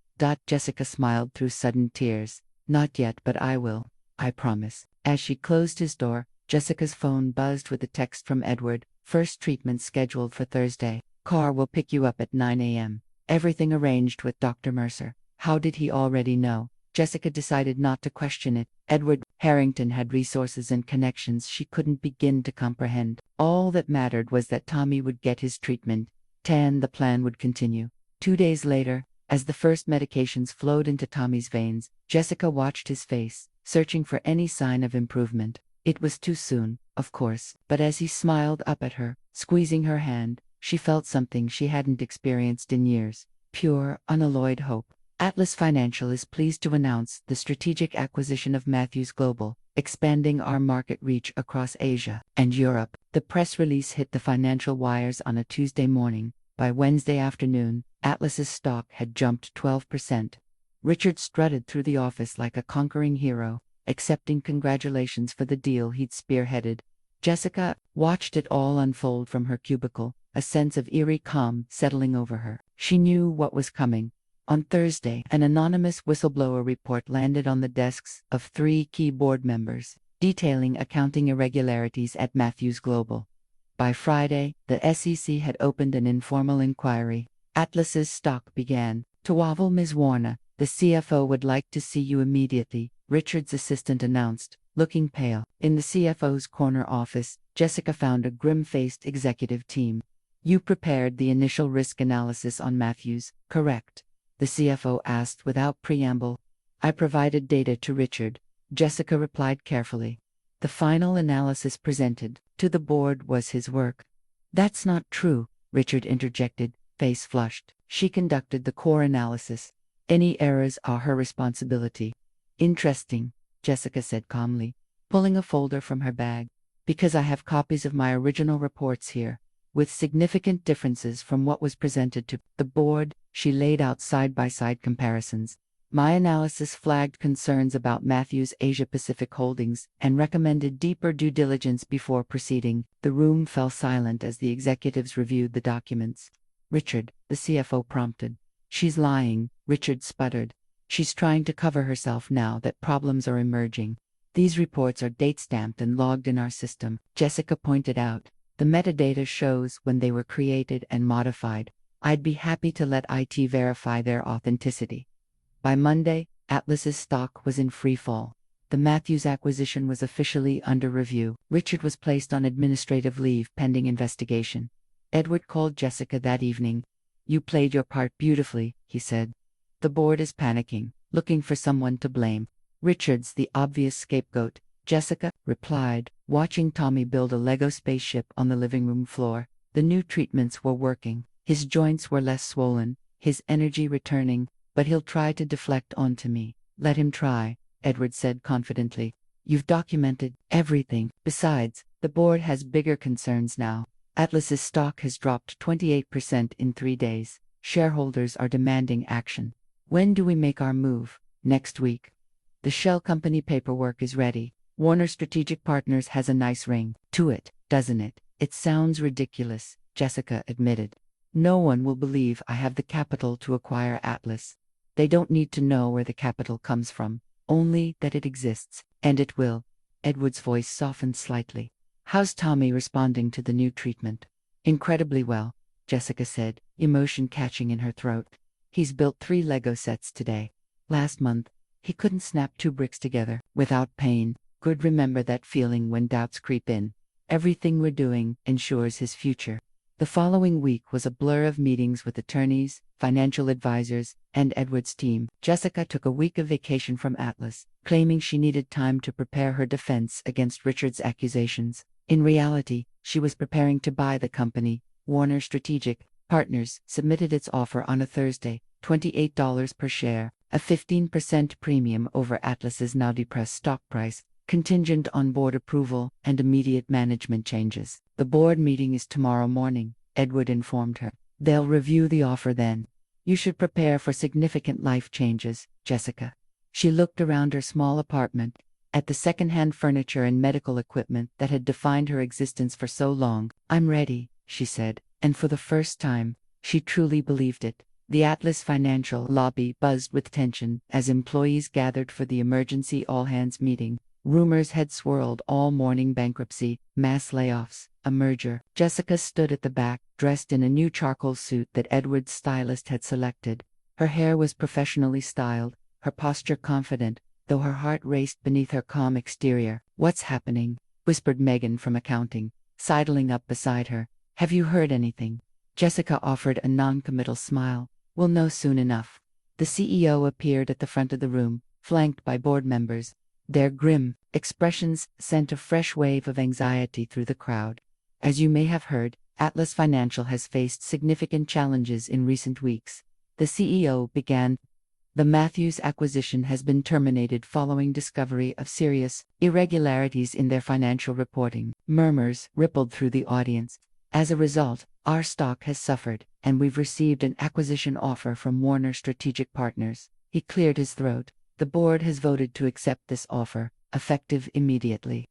Jessica smiled through sudden tears. Not yet, but I will. I promise. As she closed his door, Jessica's phone buzzed with a text from Edward. First treatment scheduled for Thursday. Car will pick you up at 9 a.m. Everything arranged with Dr. Mercer. How did he already know? Jessica decided not to question it. Edward Harrington had resources and connections she couldn't begin to comprehend. All that mattered was that Tommy would get his treatment. The plan would continue. 2 days later, as the first medications flowed into Tommy's veins, Jessica watched his face, searching for any sign of improvement. It was too soon, of course, but as he smiled up at her, squeezing her hand, she felt something she hadn't experienced in years. Pure, unalloyed hope. Atlas Financial is pleased to announce the strategic acquisition of Matthews Global, expanding our market reach across Asia and Europe. The press release hit the financial wires on a Tuesday morning. By Wednesday afternoon, Atlas's stock had jumped 12%. Richard strutted through the office like a conquering hero, accepting congratulations for the deal he'd spearheaded. Jessica watched it all unfold from her cubicle, a sense of eerie calm settling over her. She knew what was coming. On Thursday, an anonymous whistleblower report landed on the desks of 3 key board members, detailing accounting irregularities at Matthews Global. By Friday, the SEC had opened an informal inquiry. Atlas's stock began to wobble. Ms. Warner, the CFO would like to see you immediately, Richard's assistant announced, looking pale. In the CFO's corner office, Jessica found a grim-faced executive team. You prepared the initial risk analysis on Matthews, correct? The CFO asked without preamble. I provided data to Richard, Jessica replied carefully. The final analysis presented to the board was his work. That's not true, Richard interjected, face flushed. She conducted the core analysis. Any errors are her responsibility. Interesting, Jessica said calmly, pulling a folder from her bag. Because I have copies of my original reports here, with significant differences from what was presented to the board. She laid out side-by-side comparisons. My analysis flagged concerns about Matthews' Asia-Pacific holdings and recommended deeper due diligence before proceeding. The room fell silent as the executives reviewed the documents. Richard, the CFO prompted. She's lying, Richard sputtered. She's trying to cover herself now that problems are emerging. These reports are date-stamped and logged in our system, Jessica pointed out. The metadata shows when they were created and modified. I'd be happy to let IT verify their authenticity. By Monday, Atlas's stock was in free fall. The Matthews acquisition was officially under review. Richard was placed on administrative leave pending investigation. Edward called Jessica that evening. You played your part beautifully, he said. The board is panicking, looking for someone to blame. Richard's the obvious scapegoat, Jessica replied, watching Tommy build a Lego spaceship on the living room floor. The new treatments were working. His joints were less swollen, his energy returning, but he'll try to deflect onto me. Let him try, Edward said confidently. You've documented everything. Besides, the board has bigger concerns now. Atlas's stock has dropped 28% in 3 days. Shareholders are demanding action. When do we make our move? Next week. The shell company paperwork is ready. Warner Strategic Partners has a nice ring to it, doesn't it? It sounds ridiculous, Jessica admitted. No one will believe I have the capital to acquire Atlas. They don't need to know where the capital comes from, only that it exists, and it will. Edward's voice softened slightly. How's Tommy responding to the new treatment? Incredibly well, Jessica said, emotion catching in her throat. He's built 3 Lego sets today. Last month, he couldn't snap 2 bricks together without pain. Good, remember that feeling when doubts creep in. Everything we're doing ensures his future. The following week was a blur of meetings with attorneys, financial advisors, and Edward's team. Jessica took a week of vacation from Atlas, claiming she needed time to prepare her defense against Richard's accusations. In reality, she was preparing to buy the company. Warner Strategic Partners submitted its offer on a Thursday, $28 per share, a 15% premium over Atlas's now depressed stock price, contingent on board approval and immediate management changes. The board meeting is tomorrow morning, Edward informed her. They'll review the offer then. You should prepare for significant life changes, Jessica. She looked around her small apartment, at the second-hand furniture and medical equipment that had defined her existence for so long. I'm ready, she said, and for the first time, she truly believed it. The Atlas financial lobby buzzed with tension as employees gathered for the emergency all-hands meeting. Rumors had swirled all morning: bankruptcy, mass layoffs, a merger. Jessica stood at the back, dressed in a new charcoal suit that Edward's stylist had selected. Her hair was professionally styled, her posture confident, though her heart raced beneath her calm exterior. What's happening? Whispered Megan from accounting, sidling up beside her. Have you heard anything? Jessica offered a non-committal smile. We'll know soon enough. The CEO appeared at the front of the room, flanked by board members. Their grim expressions sent a fresh wave of anxiety through the crowd. As you may have heard, Atlas Financial has faced significant challenges in recent weeks. The CEO began. The Matthews acquisition has been terminated following discovery of serious irregularities in their financial reporting. Murmurs rippled through the audience. As a result, our stock has suffered, and we've received an acquisition offer from Warner Strategic Partners. He cleared his throat. The board has voted to accept this offer, effective immediately.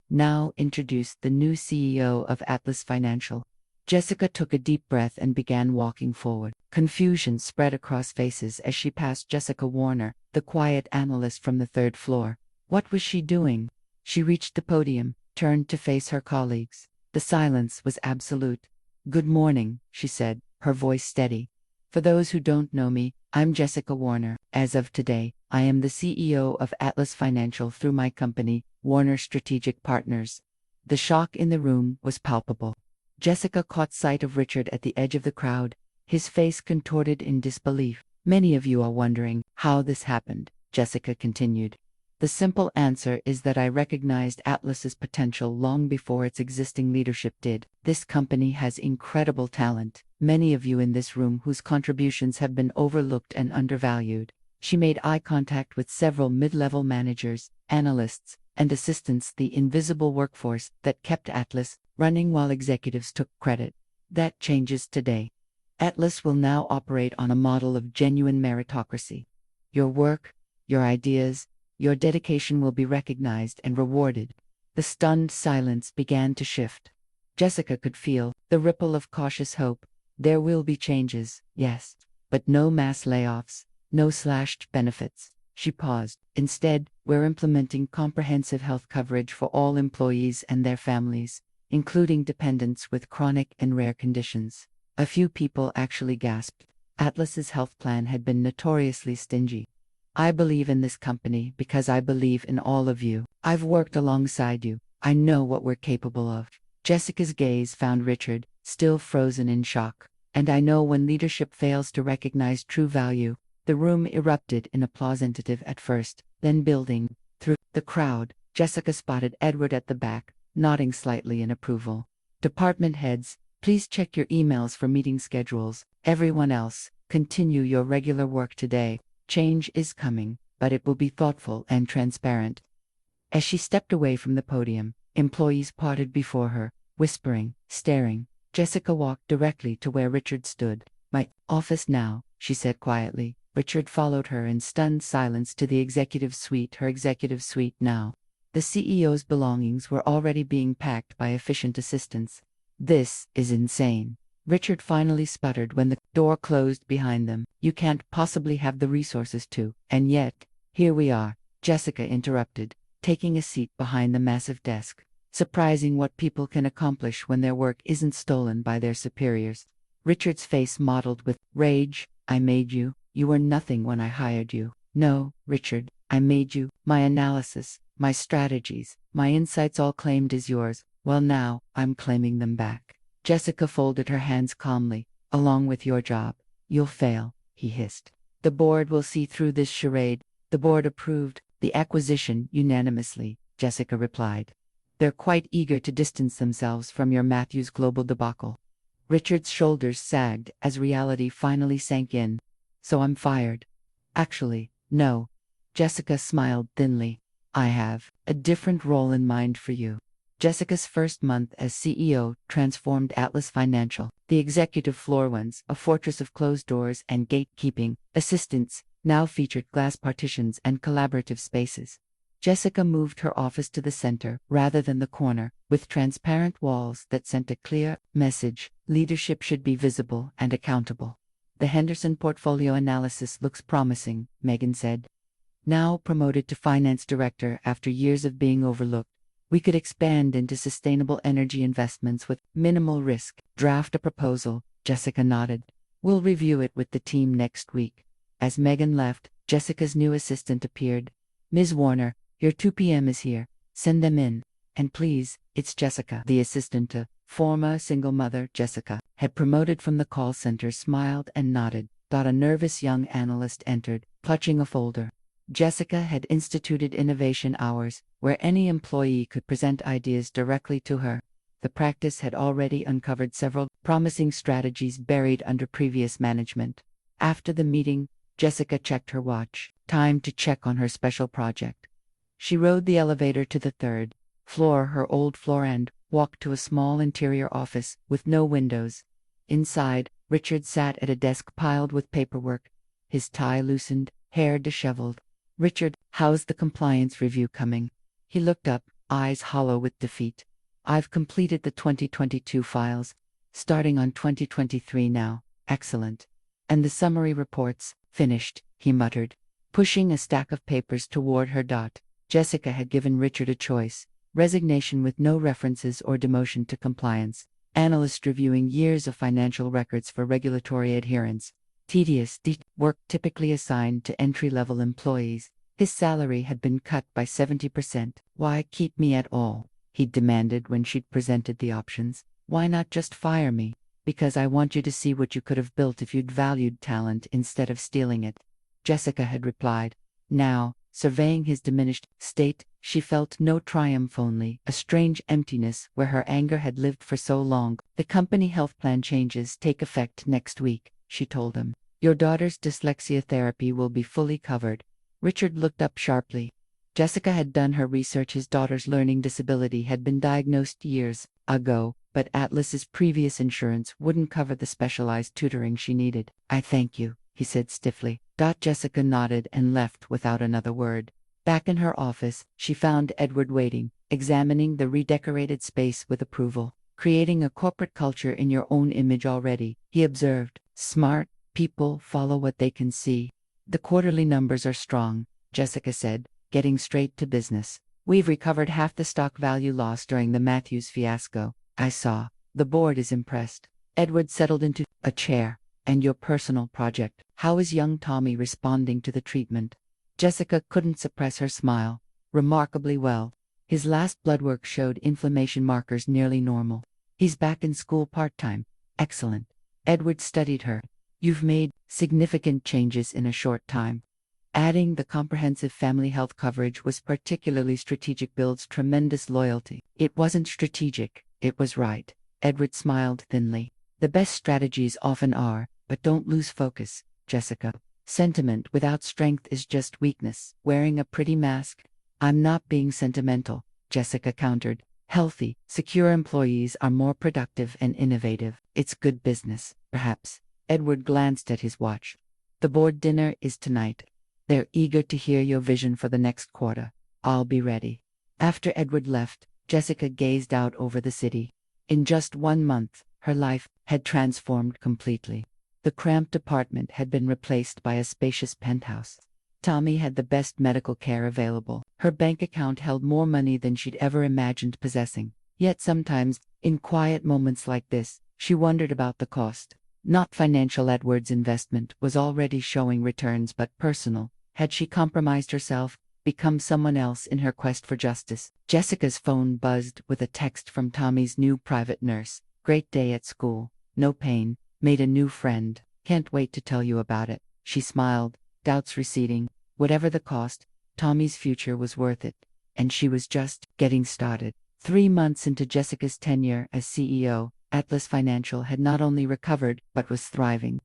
Now introduce the new CEO of Atlas Financial. Jessica took a deep breath and began walking forward. Confusion spread across faces as she passed Jessica Warner, the quiet analyst from the 3rd floor. What was she doing? She reached the podium, turned to face her colleagues. The silence was absolute. Good morning, she said, her voice steady. For those who don't know me, I'm Jessica Warner. As of today, I am the CEO of Atlas Financial through my company, Warner Strategic Partners. The shock in the room was palpable. Jessica caught sight of Richard at the edge of the crowd, his face contorted in disbelief. Many of you are wondering how this happened, Jessica continued. The simple answer is that I recognized Atlas's potential long before its existing leadership did. This company has incredible talent, many of you in this room whose contributions have been overlooked and undervalued. She made eye contact with several mid-level managers, analysts, and assistants, the invisible workforce that kept Atlas running while executives took credit. That changes today. Atlas will now operate on a model of genuine meritocracy. Your work, your ideas, your dedication will be recognized and rewarded. The stunned silence began to shift. Jessica could feel the ripple of cautious hope. There will be changes, yes, but no mass layoffs, no slashed benefits. She paused. Instead, we're implementing comprehensive health coverage for all employees and their families, including dependents with chronic and rare conditions. A few people actually gasped. Atlas's health plan had been notoriously stingy. I believe in this company because I believe in all of you. I've worked alongside you. I know what we're capable of. Jessica's gaze found Richard, still frozen in shock. And I know when leadership fails to recognize true value. The room erupted in applause, tentative at first, then building. Through the crowd, Jessica spotted Edward at the back, nodding slightly in approval. Department heads, please check your emails for meeting schedules. Everyone else, continue your regular work today. Change is coming, but it will be thoughtful and transparent. As she stepped away from the podium, employees parted before her, Whispering, staring, Jessica walked directly to where Richard stood. "My office now," she said quietly. Richard followed her in stunned silence to the executive suite, her executive suite now. The CEO's belongings were already being packed by efficient assistants. "This is insane," Richard finally sputtered when the door closed behind them. "You can't possibly have the resources to, and yet, here we are," Jessica interrupted, taking a seat behind the massive desk. "Surprising what people can accomplish when their work isn't stolen by their superiors." Richard's face mottled with rage. "I made you. You were nothing when I hired you." "No, Richard, I made you. My analysis, my strategies, my insights all claimed as yours. Well, now, I'm claiming them back." Jessica folded her hands calmly. "Along with your job. You'll fail," he hissed. "The board will see through this charade." "The board approved the acquisition unanimously," Jessica replied. "They're quite eager to distance themselves from your Matthews Global debacle." Richard's shoulders sagged as reality finally sank in. "So I'm fired?" "Actually, no." Jessica smiled thinly. "I have a different role in mind for you." Jessica's first month as CEO transformed Atlas Financial. The executive floor, once a fortress of closed doors and gatekeeping assistants, now featured glass partitions and collaborative spaces. Jessica moved her office to the center rather than the corner, with transparent walls that sent a clear message: leadership should be visible and accountable. "The Henderson portfolio analysis looks promising," Megan said. "Now promoted to finance director after years of being overlooked. We could expand into sustainable energy investments with minimal risk." "Draft a proposal," Jessica nodded. "We'll review it with the team next week." As Megan left, Jessica's new assistant appeared. "Ms. Warner, your 2 p.m. is here. Send them in. And please, it's Jessica." The assistant, a former single mother Jessica had promoted from the call center, smiled and nodded. A nervous young analyst entered, clutching a folder. Jessica had instituted innovation hours, where any employee could present ideas directly to her. The practice had already uncovered several promising strategies buried under previous management. After the meeting, Jessica checked her watch. Time to check on her special project. She rode the elevator to the third floor, her old floor, and walked to a small interior office with no windows. Inside, Richard sat at a desk piled with paperwork, his tie loosened, hair disheveled. "Richard, how's the compliance review coming?" He looked up, eyes hollow with defeat. "I've completed the 2022 files. Starting on 2023 now." "Excellent." "And the summary reports, finished," he muttered, pushing a stack of papers toward her. Jessica had given Richard a choice: resignation with no references or demotion to compliance, analyst reviewing years of financial records for regulatory adherence. Tedious work typically assigned to entry-level employees. His salary had been cut by 70%. "Why keep me at all?" he demanded when she'd presented the options. "Why not just fire me?" "Because I want you to see what you could have built if you'd valued talent instead of stealing it," Jessica had replied. Now, surveying his diminished state, she felt no triumph, only a strange emptiness where her anger had lived for so long. "The company health plan changes take effect next week," she told him. "Your daughter's dyslexia therapy will be fully covered." Richard looked up sharply. Jessica had done her research. His daughter's learning disability had been diagnosed years ago, but Atlas's previous insurance wouldn't cover the specialized tutoring she needed. "I thank you," he said stiffly. Jessica nodded and left without another word. Back in her office, she found Edward waiting, examining the redecorated space with approval. "Creating a corporate culture in your own image already," he observed. "Smart people follow what they can see." "The quarterly numbers are strong," Jessica said, getting straight to business. "We've recovered half the stock value lost during the Matthews fiasco." "I saw. The board is impressed." Edward settled into a chair. "And your personal project? How is young Tommy responding to the treatment?" Jessica couldn't suppress her smile. "Remarkably well. His last blood work showed inflammation markers nearly normal. He's back in school part-time." "Excellent." Edward studied her. "You've made significant changes in a short time." Adding the comprehensive family health coverage was particularly strategic. Builds tremendous loyalty. "It wasn't strategic, it was right." Edward smiled thinly. "The best strategies often are, but don't lose focus, Jessica. Sentiment without strength is just weakness, wearing a pretty mask." "I'm not being sentimental," Jessica countered. Healthy, secure employees are more productive and innovative. It's good business, perhaps. Edward glanced at his watch. The board dinner is tonight. They're eager to hear your vision for the next quarter. I'll be ready. After Edward left, Jessica gazed out over the city. In just 1 month, her life had transformed completely. The cramped apartment had been replaced by a spacious penthouse. Tommy had the best medical care available. Her bank account held more money than she'd ever imagined possessing. Yet sometimes, in quiet moments like this, she wondered about the cost. Not financial. Edward's investment was already showing returns, but personal. Had she compromised herself, become someone else in her quest for justice? Jessica's phone buzzed with a text from Tommy's new private nurse. Great day at school. No pain. Made a new friend. Can't wait to tell you about it. She smiled, doubts receding. Whatever the cost, Tommy's future was worth it. And she was just getting started. 3 months into Jessica's tenure as CEO, Atlas Financial had not only recovered but was thriving.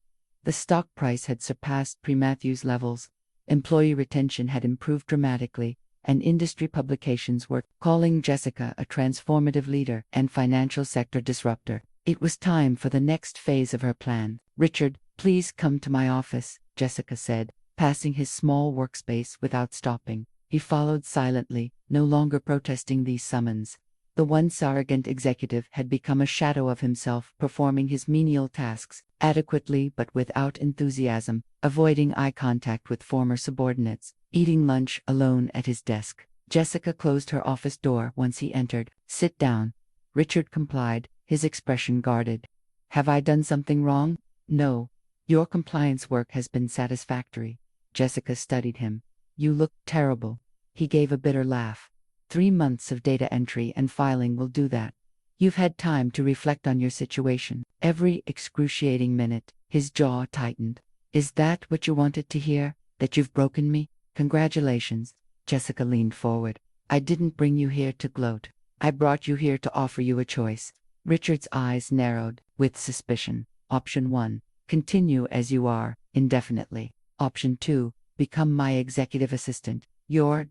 The stock price had surpassed pre-Matthews levels. Employee retention had improved dramatically, and industry publications were calling Jessica a transformative leader and financial sector disruptor. It was time for the next phase of her plan. Richard, please come to my office, Jessica said, passing his small workspace without stopping. He followed silently, no longer protesting these summons. The once arrogant executive had become a shadow of himself, performing his menial tasks adequately but without enthusiasm, avoiding eye contact with former subordinates, eating lunch alone at his desk. Jessica closed her office door once he entered. Sit down. Richard complied, his expression guarded. Have I done something wrong? No. Your compliance work has been satisfactory. Jessica studied him. You look terrible. He gave a bitter laugh. 3 months of data entry and filing will do that. You've had time to reflect on your situation. Every excruciating minute. His jaw tightened. Is that what you wanted to hear? That you've broken me? Congratulations. Jessica leaned forward. I didn't bring you here to gloat. I brought you here to offer you a choice. Richard's eyes narrowed, with suspicion. Option 1. Continue as you are, indefinitely. Option 2. Become my executive assistant. Your ...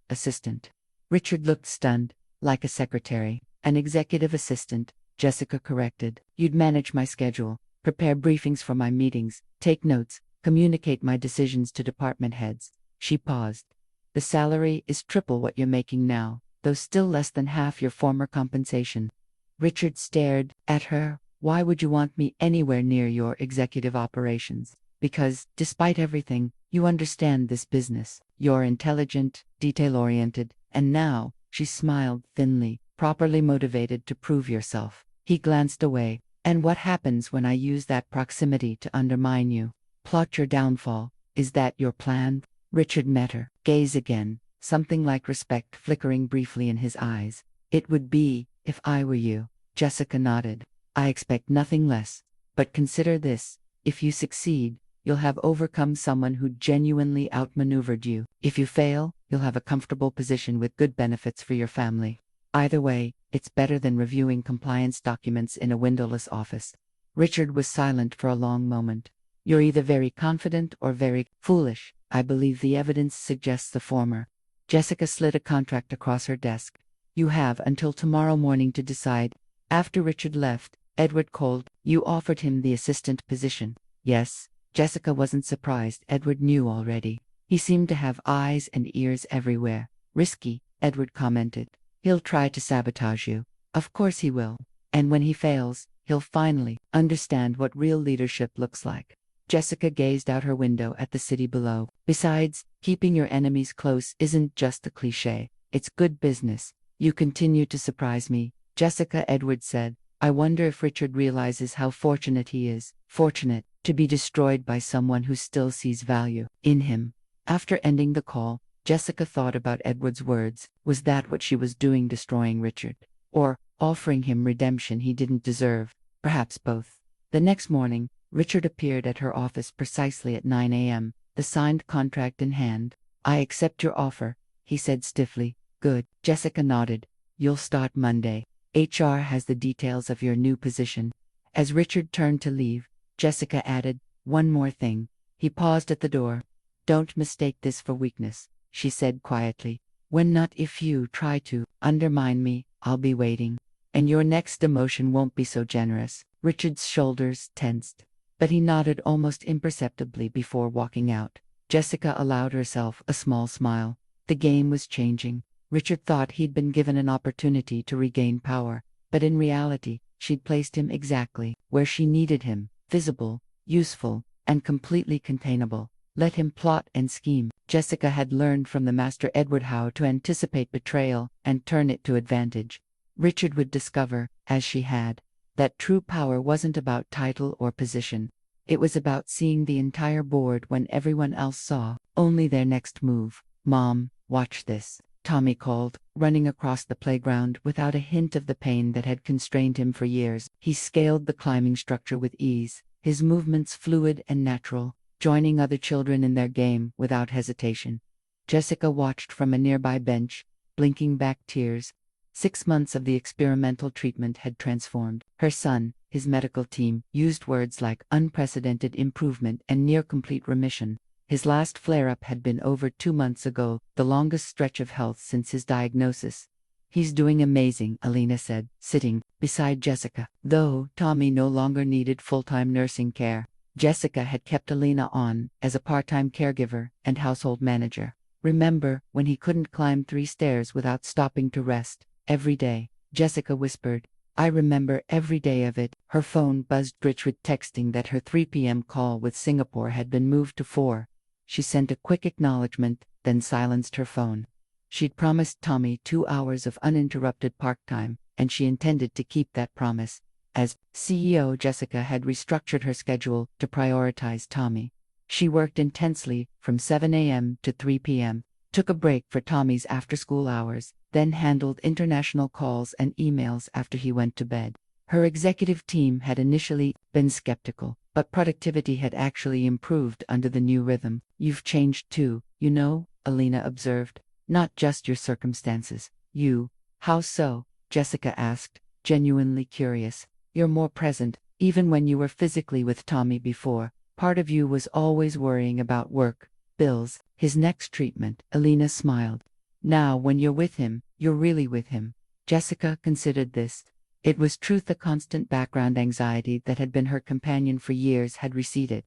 assistant. Richard looked stunned, like a secretary. An executive assistant, Jessica corrected. You'd manage my schedule, prepare briefings for my meetings, take notes, communicate my decisions to department heads. She paused. The salary is triple what you're making now, though still less than half your former compensation. Richard stared at her. Why would you want me anywhere near your executive operations? Because, despite everything, you understand this business. You're intelligent, detail-oriented, and now, she smiled thinly, properly motivated to prove yourself. He glanced away. And what happens when I use that proximity to undermine you? Plot your downfall. Is that your plan? Richard met her gaze again, something like respect flickering briefly in his eyes. It would be, if I were you. Jessica nodded. I expect nothing less. But consider this. If you succeed, you'll have overcome someone who genuinely outmaneuvered you. If you fail, you'll have a comfortable position with good benefits for your family. Either way, it's better than reviewing compliance documents in a windowless office. Richard was silent for a long moment. You're either very confident or very foolish. I believe the evidence suggests the former. Jessica slid a contract across her desk. You have until tomorrow morning to decide. After Richard left, Edward called. You offered him the assistant position. Yes. Jessica wasn't surprised. Edward knew already. He seemed to have eyes and ears everywhere. Risky, Edward commented. He'll try to sabotage you. Of course he will. And when he fails, he'll finally understand what real leadership looks like. Jessica gazed out her window at the city below. Besides, keeping your enemies close isn't just a cliché. It's good business. You continue to surprise me, Jessica, Edward said. I wonder if Richard realizes how fortunate he is. Fortunate to be destroyed by someone who still sees value in him. After ending the call, Jessica thought about Edward's words. Was that what she was doing, destroying Richard? Or offering him redemption he didn't deserve? Perhaps both. The next morning, Richard appeared at her office precisely at 9 a.m., the signed contract in hand. I accept your offer, he said stiffly. Good. Jessica nodded. You'll start Monday. HR has the details of your new position. As Richard turned to leave, Jessica added, one more thing. He paused at the door. Don't mistake this for weakness, she said quietly. When not if you try to undermine me, I'll be waiting. And your next demotion won't be so generous. Richard's shoulders tensed, but he nodded almost imperceptibly before walking out. Jessica allowed herself a small smile. The game was changing. Richard thought he'd been given an opportunity to regain power, but in reality, she'd placed him exactly where she needed him, visible, useful, and completely containable. Let him plot and scheme. Jessica had learned from the Master Edward how to anticipate betrayal and turn it to advantage. Richard would discover, as she had, that true power wasn't about title or position. It was about seeing the entire board when everyone else saw only their next move. "Mom, watch this," Tommy called, running across the playground without a hint of the pain that had constrained him for years. He scaled the climbing structure with ease, his movements fluid and natural, joining other children in their game without hesitation. Jessica watched from a nearby bench, blinking back tears. 6 months of the experimental treatment had transformed her son. His medical team used words like unprecedented improvement and near-complete remission. His last flare-up had been over 2 months ago, the longest stretch of health since his diagnosis. "He's doing amazing," Alina said, sitting beside Jessica. Though Tommy no longer needed full-time nursing care, Jessica had kept Alina on as a part-time caregiver and household manager. "Remember when he couldn't climb 3 stairs without stopping to rest every day?" Jessica whispered. "I remember every day of it." Her phone buzzed rich with texting that her 3 p.m. call with Singapore had been moved to 4. She sent a quick acknowledgement, then silenced her phone. She'd promised Tommy 2 hours of uninterrupted park time, and she intended to keep that promise. As CEO, Jessica had restructured her schedule to prioritize Tommy. She worked intensely from 7 a.m. to 3 p.m., took a break for Tommy's after-school hours, then handled international calls and emails after he went to bed. Her executive team had initially been skeptical, but productivity had actually improved under the new rhythm. "You've changed too, you know," Alina observed. "Not just your circumstances. You." "How so?" Jessica asked, genuinely curious. "You're more present, even when you were physically with Tommy before. Part of you was always worrying about work, bills, his next treatment." Alina smiled. "Now when you're with him, you're really with him." Jessica considered this. It was truth. The constant background anxiety that had been her companion for years had receded.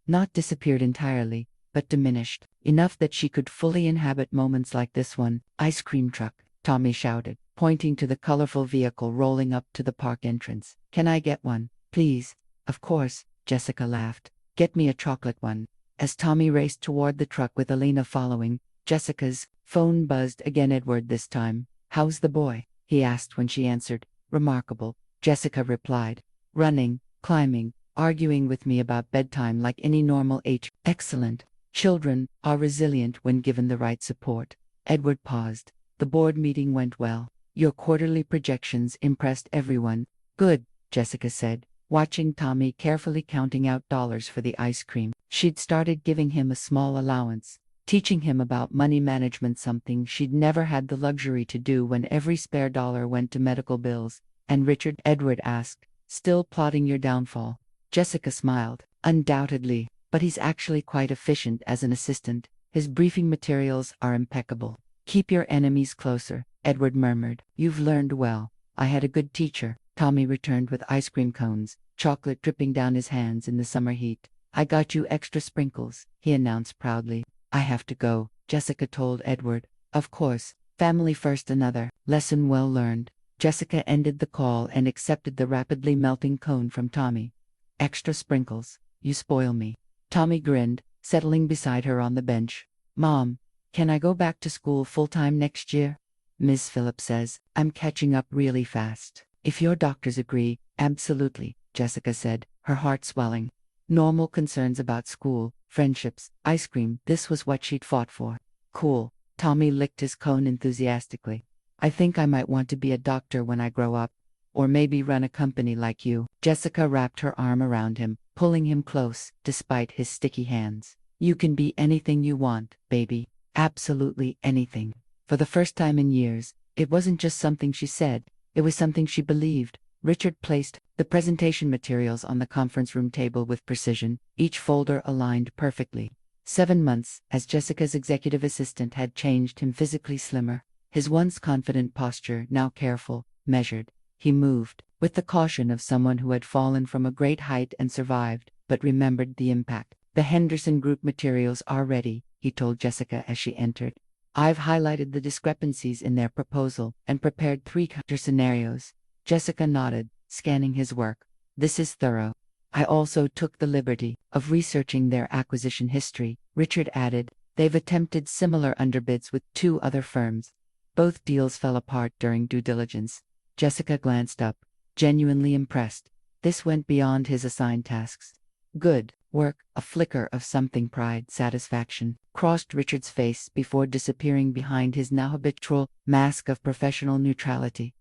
Not disappeared entirely, but diminished, enough that she could fully inhabit moments like this one. "Ice cream truck," Tommy shouted, pointing to the colorful vehicle rolling up to the park entrance. "Can I get one, please?" "Of course," Jessica laughed. "Get me a chocolate one." As Tommy raced toward the truck with Alina following, Jessica's phone buzzed again. "Edward this time." "How's the boy?" he asked when she answered. "Remarkable," Jessica replied. "Running, climbing, arguing with me about bedtime like any normal age." "Excellent. Children are resilient when given the right support." Edward paused. "The board meeting went well. Your quarterly projections impressed everyone." "Good," Jessica said, watching Tommy carefully counting out dollars for the ice cream. She'd started giving him a small allowance, teaching him about money management, something she'd never had the luxury to do when every spare dollar went to medical bills. "And Richard?" Edward asked. "Still plotting your downfall?" Jessica smiled. "Undoubtedly, but he's actually quite efficient as an assistant. His briefing materials are impeccable." "Keep your enemies closer," Edward murmured. "You've learned well." "I had a good teacher," Tommy returned with ice cream cones, chocolate dripping down his hands in the summer heat. "I got you extra sprinkles," he announced proudly. "I have to go," Jessica told Edward. "Of course, family first." Another lesson well learned. Jessica ended the call and accepted the rapidly melting cone from Tommy. "Extra sprinkles, you spoil me." Tommy grinned, settling beside her on the bench. "Mom, can I go back to school full-time next year?" "Ms. Phillips says I'm catching up really fast. If your doctors agree." "Absolutely," Jessica said, her heart swelling. Normal concerns about school, friendships, ice cream, this was what she'd fought for. "Cool." Tommy licked his cone enthusiastically. "I think I might want to be a doctor when I grow up. Or maybe run a company like you." Jessica wrapped her arm around him, pulling him close, despite his sticky hands. "You can be anything you want, baby. Absolutely anything." For the first time in years, it wasn't just something she said, it was something she believed. Richard placed the presentation materials on the conference room table with precision, each folder aligned perfectly. 7 months, as Jessica's executive assistant, had changed him physically slimmer. His once confident posture now careful, measured. He moved, with the caution of someone who had fallen from a great height and survived, but remembered the impact. "The Henderson Group materials are ready," he told Jessica as she entered. "I've highlighted the discrepancies in their proposal and prepared 3 counter scenarios." Jessica nodded, scanning his work. "This is thorough. I also took the liberty of researching their acquisition history," Richard added. "They've attempted similar underbids with 2 other firms. Both deals fell apart during due diligence." Jessica glanced up, genuinely impressed. This went beyond his assigned tasks. "Good work." A flicker of something pride, satisfaction, crossed Richard's face before disappearing behind his now habitual mask of professional neutrality.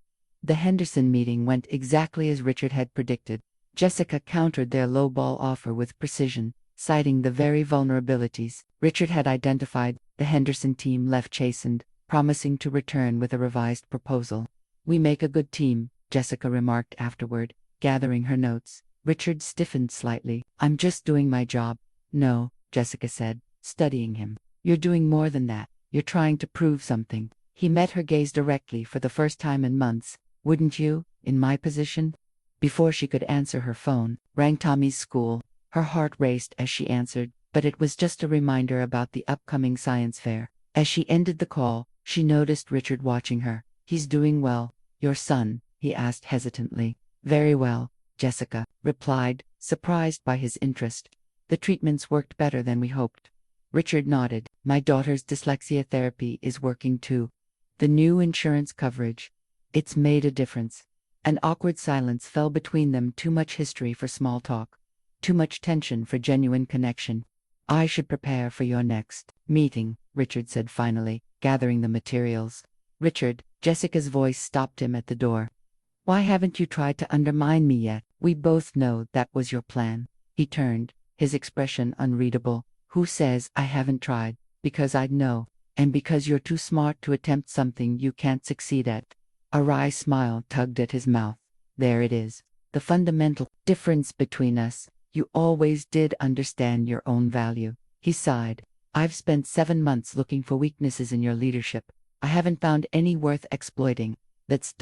The Henderson meeting went exactly as Richard had predicted. Jessica countered their lowball offer with precision, citing the very vulnerabilities Richard had identified. The Henderson team left chastened, promising to return with a revised proposal. "We make a good team," Jessica remarked afterward, gathering her notes. Richard stiffened slightly. "I'm just doing my job." "No," Jessica said, studying him. "You're doing more than that. You're trying to prove something." He met her gaze directly for the first time in months. "Wouldn't you, in my position?" Before she could answer, her phone rang. Tommy's school. Her heart raced as she answered, but it was just a reminder about the upcoming science fair. As she ended the call, she noticed Richard watching her. "He's doing well." "Your son?" he asked hesitantly. "Very well," Jessica replied, surprised by his interest. "The treatments worked better than we hoped." Richard nodded. "My daughter's dyslexia therapy is working too. The new insurance coverage. It's made a difference." An awkward silence fell between them. Too much history for small talk. Too much tension for genuine connection. "I should prepare for your next meeting," Richard said finally, gathering the materials. "Richard," Jessica's voice stopped him at the door. "Why haven't you tried to undermine me yet? We both know that was your plan." He turned, his expression unreadable. "Who says I haven't tried? Because I'd know. And because you're too smart to attempt something you can't succeed at." A wry smile tugged at his mouth. "There it is. The fundamental difference between us. You always did understand your own value." He sighed. "I've spent 7 months looking for weaknesses in your leadership. I haven't found any worth exploiting. That's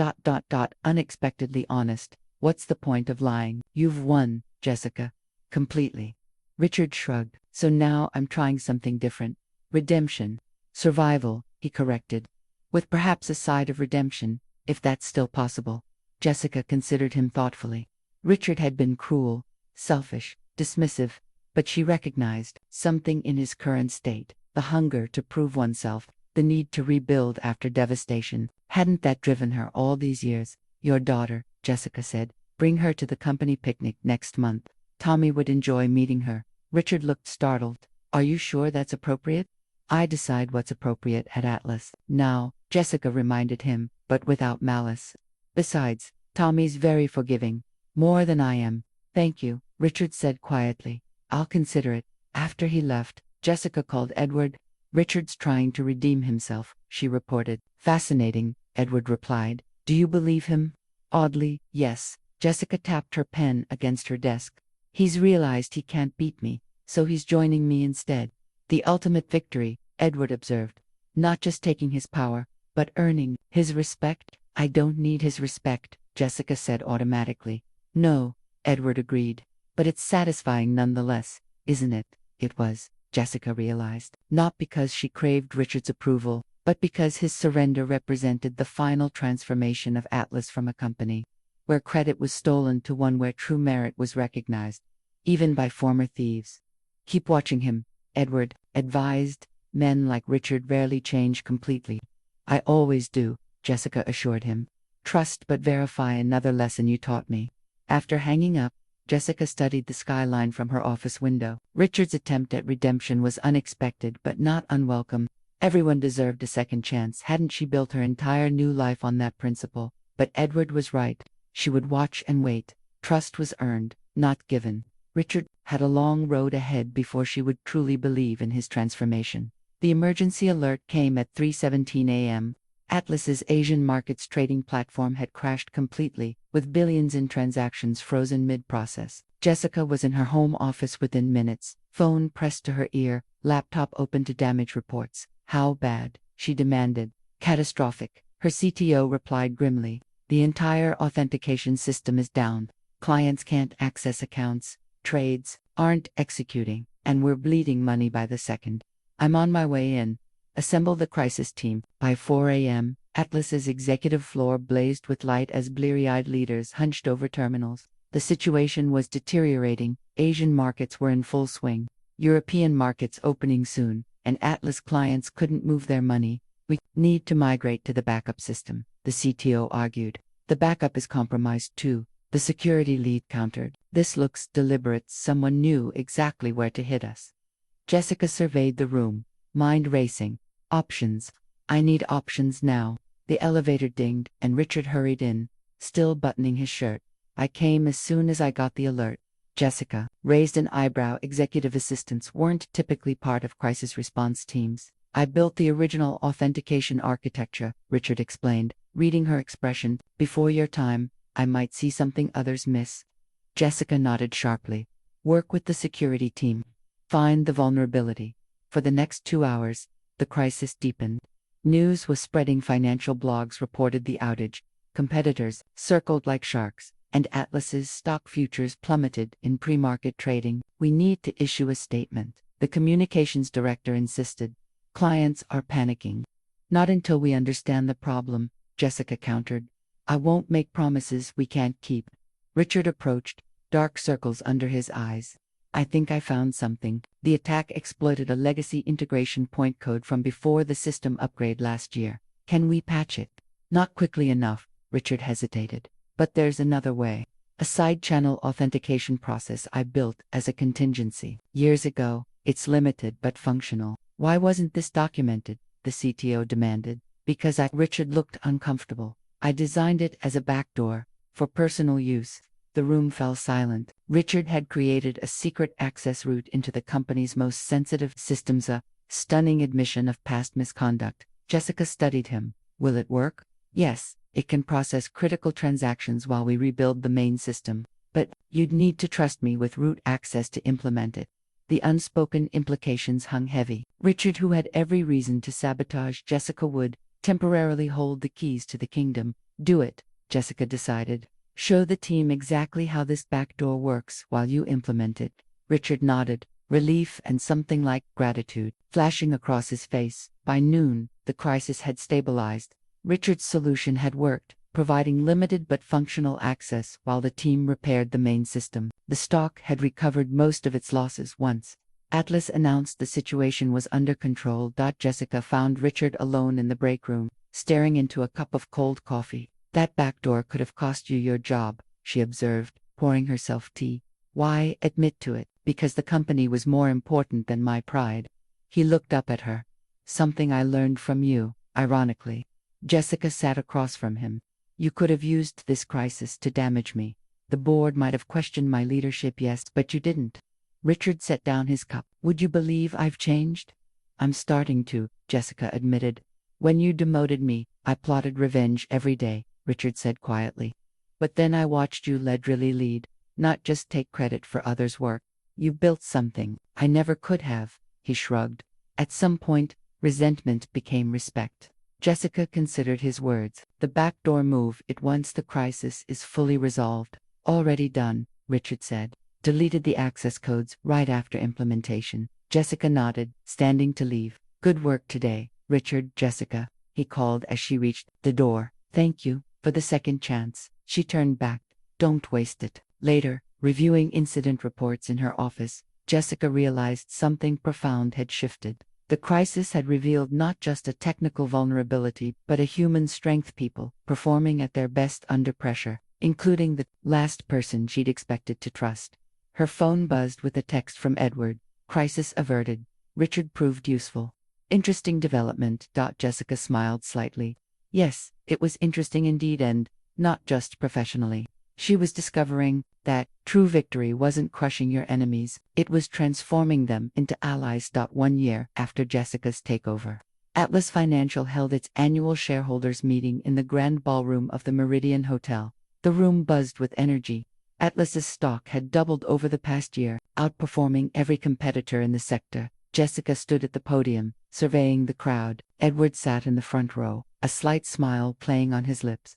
unexpectedly honest. What's the point of lying?" "You've won, Jessica." "Completely." Richard shrugged. "So now I'm trying something different. Redemption. Survival," he corrected. "With perhaps a side of redemption, if that's still possible." Jessica considered him thoughtfully. Richard had been cruel, selfish, dismissive, but she recognized something in his current state, the hunger to prove oneself, the need to rebuild after devastation. Hadn't that driven her all these years? "Your daughter," Jessica said. "Bring her to the company picnic next month. Tommy would enjoy meeting her." Richard looked startled. "Are you sure that's appropriate?" "I decide what's appropriate at Atlas." "Now," Jessica reminded him, but without malice. "Besides, Tommy's very forgiving. More than I am." "Thank you," Richard said quietly. "I'll consider it." After he left, Jessica called Edward. "Richard's trying to redeem himself," she reported. "Fascinating," Edward replied. "Do you believe him?" "Oddly, yes." Jessica tapped her pen against her desk. "He's realized he can't beat me, so he's joining me instead." "The ultimate victory," Edward observed. "Not just taking his power, but earning his respect." "I don't need his respect," Jessica said automatically. "No," Edward agreed. "But it's satisfying nonetheless, isn't it?" It was, Jessica realized, not because she craved Richard's approval, but because his surrender represented the final transformation of Atlas from a company where credit was stolen to one where true merit was recognized, even by former thieves. "Keep watching him," Edward advised. "Men like Richard rarely change completely." "I always do," Jessica assured him. "Trust but verify, another lesson you taught me." After hanging up, Jessica studied the skyline from her office window. Richard's attempt at redemption was unexpected but not unwelcome. Everyone deserved a second chance. Hadn't she built her entire new life on that principle? But Edward was right. She would watch and wait. Trust was earned, not given. Richard had a long road ahead before she would truly believe in his transformation. The emergency alert came at 3:17 a.m. Atlas's Asian markets trading platform had crashed completely, with billions in transactions frozen mid-process. Jessica was in her home office within minutes, phone pressed to her ear, Laptop open to damage reports. How bad? She demanded. Catastrophic. Her CTO replied grimly. The entire authentication system is down. Clients can't access accounts. Trades aren't executing. And we're bleeding money by the second. I'm on my way in. Assemble the crisis team. By 4 a.m., Atlas's executive floor blazed with light as bleary-eyed leaders hunched over terminals. The situation was deteriorating. Asian markets were in full swing. European markets opening soon, and Atlas clients couldn't move their money. We need to migrate to the backup system, the CTO argued. The backup is compromised too, the security lead countered. This looks deliberate. Someone knew exactly where to hit us. Jessica surveyed the room, mind racing. Options. I need options now. The elevator dinged, and Richard hurried in, still buttoning his shirt. I came as soon as I got the alert. Jessica raised an eyebrow. Executive assistants weren't typically part of crisis response teams. I built the original authentication architecture, Richard explained, reading her expression. Before your time, I might see something others miss. Jessica nodded sharply. Work with the security team. Find the vulnerability. For the next 2 hours, the crisis deepened. News was spreading. Financial blogs reported the outage. Competitors circled like sharks, and Atlas's stock futures plummeted in pre-market trading. We need to issue a statement, the communications director insisted. Clients are panicking. Not until we understand the problem, Jessica countered. I won't make promises we can't keep. Richard approached, dark circles under his eyes. I think I found something. The attack exploited a legacy integration point code from before the system upgrade last year. Can we patch it? Not quickly enough, Richard hesitated. But there's another way. A side-channel authentication process I built as a contingency. Years ago. It's limited but functional. Why wasn't this documented? The CTO demanded. Because Richard looked uncomfortable. I designed it as a backdoor, for personal use. The room fell silent. Richard had created a secret access route into the company's most sensitive systems, a stunning admission of past misconduct. Jessica studied him. Will it work? Yes, it can process critical transactions while we rebuild the main system. But you'd need to trust me with root access to implement it. The unspoken implications hung heavy. Richard, who had every reason to sabotage Jessica, would temporarily hold the keys to the kingdom. Do it, Jessica decided. Show the team exactly how this backdoor works while you implement it. Richard nodded, relief and something like gratitude flashing across his face. By noon, the crisis had stabilized. Richard's solution had worked, providing limited but functional access while the team repaired the main system. The stock had recovered most of its losses once Atlas announced the situation was under control. Jessica found Richard alone in the break room, staring into a cup of cold coffee. That backdoor could have cost you your job, she observed, pouring herself tea. Why admit to it? Because the company was more important than my pride. He looked up at her. Something I learned from you, ironically. Jessica sat across from him. You could have used this crisis to damage me. The board might have questioned my leadership, yes, but you didn't. Richard set down his cup. Would you believe I've changed? I'm starting to, Jessica admitted. When you demoted me, I plotted revenge every day, Richard said quietly. But then I watched you really lead, not just take credit for others' work. You built something I never could have, he shrugged. At some point, resentment became respect. Jessica considered his words. The backdoor move it once the crisis is fully resolved. Already done, Richard said. Deleted the access codes right after implementation. Jessica nodded, standing to leave. Good work today, Richard. Jessica, he called as she reached the door. Thank you for the second chance. She turned back. Don't waste it. Later, reviewing incident reports in her office, Jessica realized something profound had shifted. The crisis had revealed not just a technical vulnerability, but a human strength, people performing at their best under pressure, including the last person she'd expected to trust. Her phone buzzed with a text from Edward. Crisis averted. Richard proved useful. Interesting development. Jessica smiled slightly. Yes, it was interesting indeed, and not just professionally. She was discovering that true victory wasn't crushing your enemies, it was transforming them into allies. 1 year after Jessica's takeover, Atlas Financial held its annual shareholders meeting in the grand ballroom of the Meridian Hotel. The room buzzed with energy. Atlas's stock had doubled over the past year, outperforming every competitor in the sector. Jessica stood at the podium, surveying the crowd. Edward sat in the front row, a slight smile playing on his lips.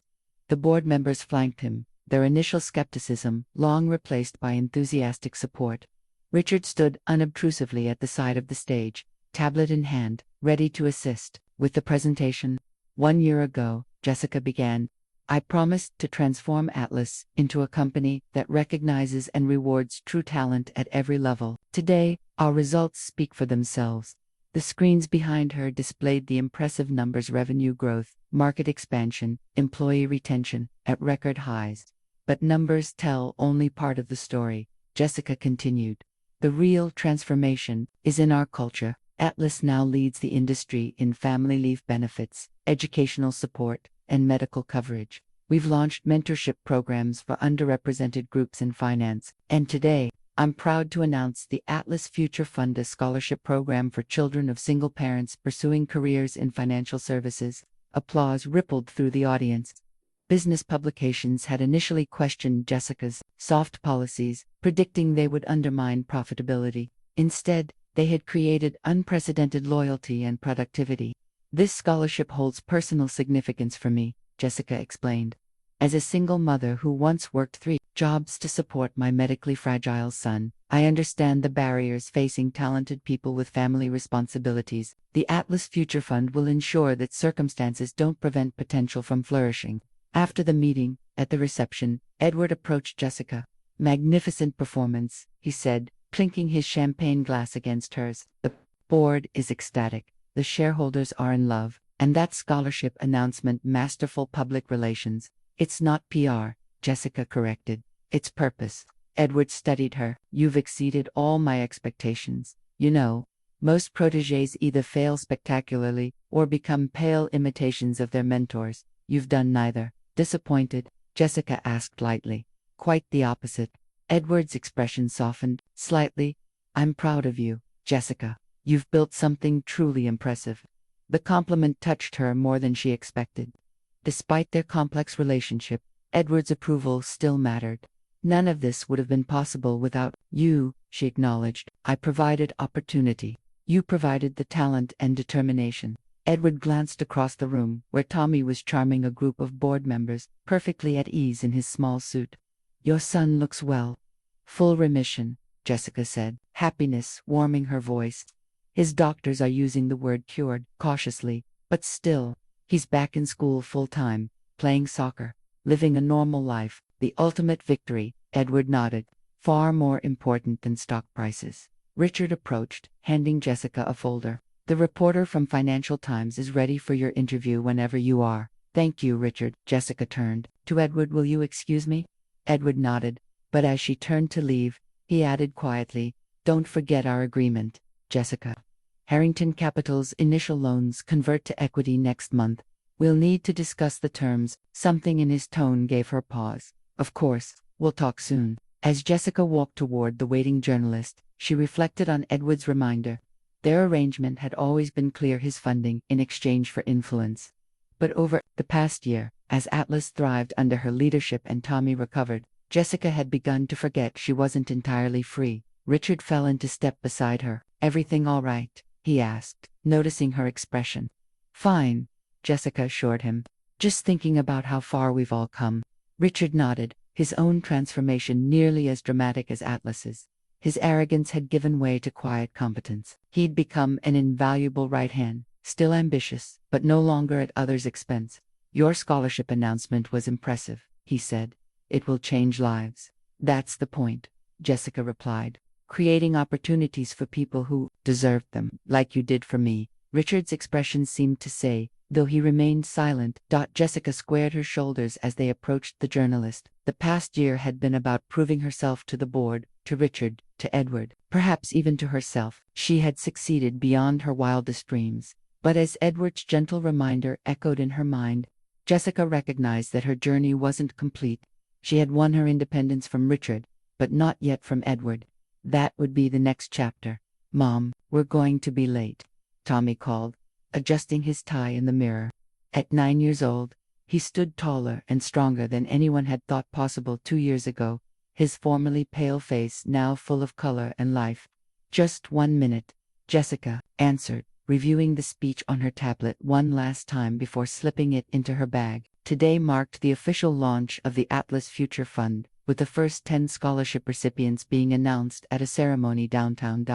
The board members flanked him, their initial skepticism long replaced by enthusiastic support. Richard stood unobtrusively at the side of the stage, tablet in hand, ready to assist with the presentation. 1 year ago, Jessica began, I promised to transform Atlas into a company that recognizes and rewards true talent at every level. Today, our results speak for themselves. The screens behind her displayed the impressive numbers: revenue growth, market expansion, employee retention, at record highs. But numbers tell only part of the story, Jessica continued. The real transformation is in our culture. Atlas now leads the industry in family leave benefits, educational support, and medical coverage. We've launched mentorship programs for underrepresented groups in finance, and today, I'm proud to announce the Atlas Future Fund, a scholarship program for children of single parents pursuing careers in financial services. Applause rippled through the audience. Business publications had initially questioned Jessica's soft policies, predicting they would undermine profitability. Instead, they had created unprecedented loyalty and productivity. This scholarship holds personal significance for me, Jessica explained. As a single mother who once worked 3 jobs to support my medically fragile son, I understand the barriers facing talented people with family responsibilities. The Atlas Future Fund will ensure that circumstances don't prevent potential from flourishing. After the meeting, at the reception, Edward approached Jessica. Magnificent performance, he said, clinking his champagne glass against hers. The board is ecstatic. The shareholders are in love, and that scholarship announcement, masterful public relations. It's not PR, Jessica corrected. It's purpose. Edward studied her. You've exceeded all my expectations. You know, most protégés either fail spectacularly or become pale imitations of their mentors. You've done neither. Disappointed? Jessica asked lightly. Quite the opposite. Edward's expression softened slightly. I'm proud of you, Jessica. You've built something truly impressive. The compliment touched her more than she expected. Despite their complex relationship, Edward's approval still mattered. None of this would have been possible without you, she acknowledged. I provided opportunity. You provided the talent and determination. Edward glanced across the room, where Tommy was charming a group of board members, perfectly at ease in his small suit. Your son looks well. Full remission, Jessica said, happiness warming her voice. His doctors are using the word cured cautiously, but still, he's back in school full-time, playing soccer, living a normal life, the ultimate victory. Edward nodded. Far more important than stock prices. Richard approached, handing Jessica a folder. The reporter from Financial Times is ready for your interview whenever you are. Thank you, Richard. Jessica turned to Edward. Will you excuse me? Edward nodded, but as she turned to leave, he added quietly, don't forget our agreement, Jessica. Harrington Capital's initial loans convert to equity next month. We'll need to discuss the terms. Something in his tone gave her pause. Of course, we'll talk soon. As Jessica walked toward the waiting journalist, she reflected on Edward's reminder. Their arrangement had always been clear: his funding in exchange for influence. But over the past year, as Atlas thrived under her leadership and Tommy recovered, Jessica had begun to forget she wasn't entirely free. Richard fell into step beside her. Everything all right? He asked, noticing her expression. Fine, Jessica assured him. Just thinking about how far we've all come. Richard nodded, his own transformation nearly as dramatic as Atlas's. His arrogance had given way to quiet competence. He'd become an invaluable right hand, still ambitious, but no longer at others' expense. Your scholarship announcement was impressive, he said. It will change lives. That's the point, Jessica replied. Creating opportunities for people who deserved them, like you did for me. Richard's expression seemed to say, though he remained silent. Jessica squared her shoulders as they approached the journalist. The past year had been about proving herself to the board, to Richard, to Edward, perhaps even to herself. She had succeeded beyond her wildest dreams. But as Edward's gentle reminder echoed in her mind, Jessica recognized that her journey wasn't complete. She had won her independence from Richard, but not yet from Edward. That would be the next chapter. Mom, we're going to be late, Tommy called, adjusting his tie in the mirror. At 9 years old, he stood taller and stronger than anyone had thought possible 2 years ago, his formerly pale face now full of color and life. Just 1 minute, Jessica answered, reviewing the speech on her tablet one last time before slipping it into her bag. Today marked the official launch of the Atlas Future Fund, with the first 10 scholarship recipients being announced at a ceremony downtown.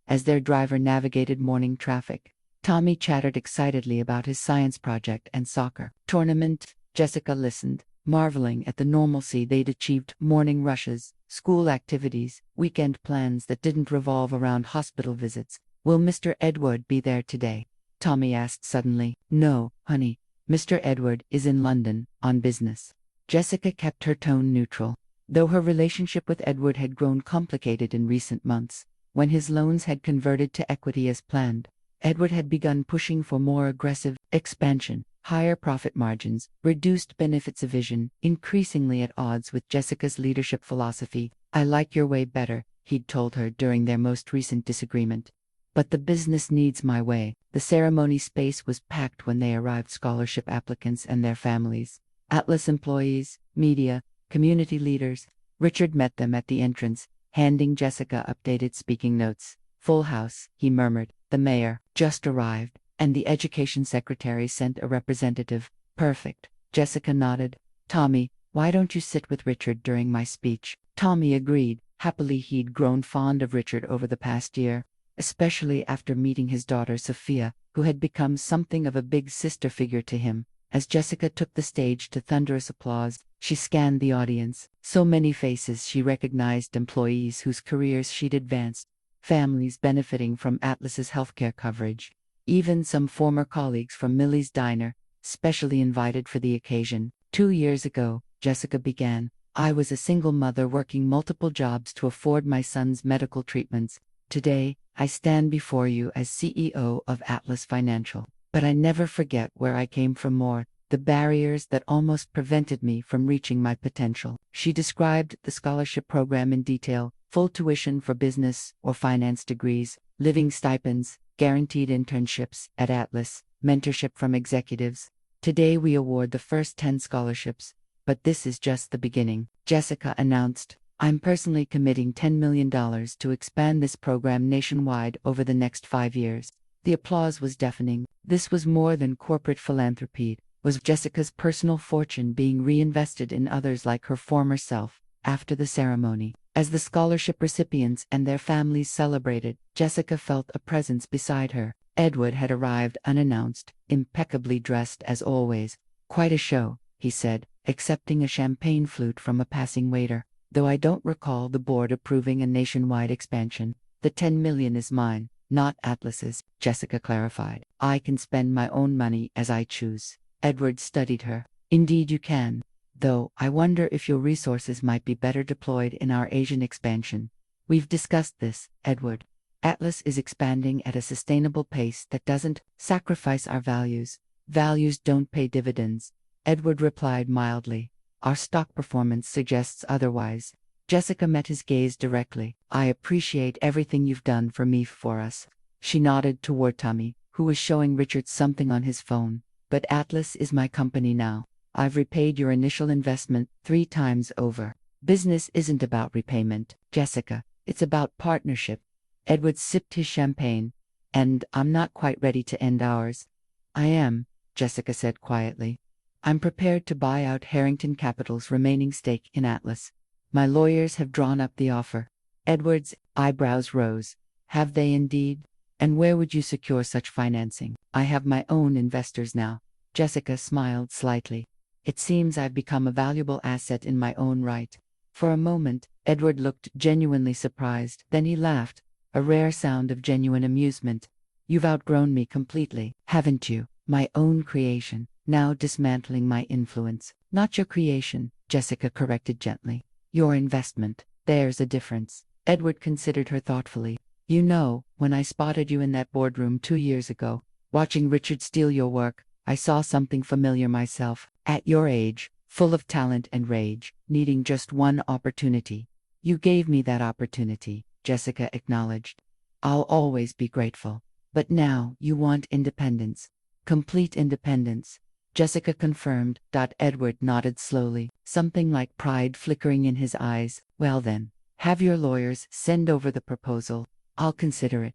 As their driver navigated morning traffic, Tommy chattered excitedly about his science project and soccer tournament. Jessica listened, marveling at the normalcy they'd achieved: morning rushes, school activities, weekend plans that didn't revolve around hospital visits. "Will Mr. Edward be there today?" Tommy asked suddenly. "No, honey. Mr. Edward is in London, on business." Jessica kept her tone neutral, though her relationship with Edward had grown complicated in recent months. When his loans had converted to equity as planned, Edward had begun pushing for more aggressive expansion, higher profit margins, reduced benefits, a vision increasingly at odds with Jessica's leadership philosophy. "I like your way better," he'd told her during their most recent disagreement. "But the business needs my way." The ceremony space was packed when they arrived: scholarship applicants and their families, Atlas employees, media, community leaders. Richard met them at the entrance, handing Jessica updated speaking notes. "Full house," he murmured. "The mayor just arrived, and the education secretary sent a representative." "Perfect." Jessica nodded. "Tommy, why don't you sit with Richard during my speech?" Tommy agreed. Happily, he'd grown fond of Richard over the past year, especially after meeting his daughter Sophia, who had become something of a big sister figure to him. As Jessica took the stage to thunderous applause, she scanned the audience. So many faces she recognized: employees whose careers she'd advanced, families benefiting from Atlas's healthcare coverage, even some former colleagues from Millie's Diner, specially invited for the occasion. "2 years ago," Jessica began, "I was a single mother working multiple jobs to afford my son's medical treatments. Today, I stand before you as CEO of Atlas Financial. But I never forget where I came from, or the barriers that almost prevented me from reaching my potential." She described the scholarship program in detail: full tuition for business or finance degrees, living stipends, guaranteed internships at Atlas, mentorship from executives. "Today we award the first 10 scholarships, but this is just the beginning," Jessica announced. "I'm personally committing $10 million to expand this program nationwide over the next 5 years." The applause was deafening. This was more than corporate philanthropy. Was Jessica's personal fortune being reinvested in others like her former self? After the ceremony, as the scholarship recipients and their families celebrated, Jessica felt a presence beside her. Edward had arrived unannounced, impeccably dressed as always. "Quite a show," he said, accepting a champagne flute from a passing waiter. "Though I don't recall the board approving a nationwide expansion." "The 10 million is mine, not Atlas's," Jessica clarified. "I can spend my own money as I choose." Edward studied her. "Indeed you can. Though I wonder if your resources might be better deployed in our Asian expansion." "We've discussed this, Edward. Atlas is expanding at a sustainable pace that doesn't sacrifice our values." "Values don't pay dividends," Edward replied mildly. "Our stock performance suggests otherwise." Jessica met his gaze directly. "I appreciate everything you've done for me, for us." She nodded toward Tommy, who was showing Richard something on his phone. "But Atlas is my company now. I've repaid your initial investment 3 times over." "Business isn't about repayment, Jessica. It's about partnership." Edward sipped his champagne. "And I'm not quite ready to end ours." "I am," Jessica said quietly. "I'm prepared to buy out Harrington Capital's remaining stake in Atlas. My lawyers have drawn up the offer." Edward's eyebrows rose. "Have they indeed? And where would you secure such financing?" "I have my own investors now." Jessica smiled slightly. "It seems I've become a valuable asset in my own right." For a moment, Edward looked genuinely surprised. Then he laughed, a rare sound of genuine amusement. "You've outgrown me completely, haven't you? My own creation, now dismantling my influence." "Not your creation," Jessica corrected gently. "Your investment. There's a difference." Edward considered her thoughtfully. "You know, when I spotted you in that boardroom 2 years ago, watching Richard steal your work, I saw something familiar myself. At your age, full of talent and rage, needing just one opportunity. You gave me that opportunity," Jessica acknowledged. "I'll always be grateful. But now you want independence. Complete independence." Jessica confirmed. Edward nodded slowly, something like pride flickering in his eyes. "Well then, have your lawyers send over the proposal. I'll consider it."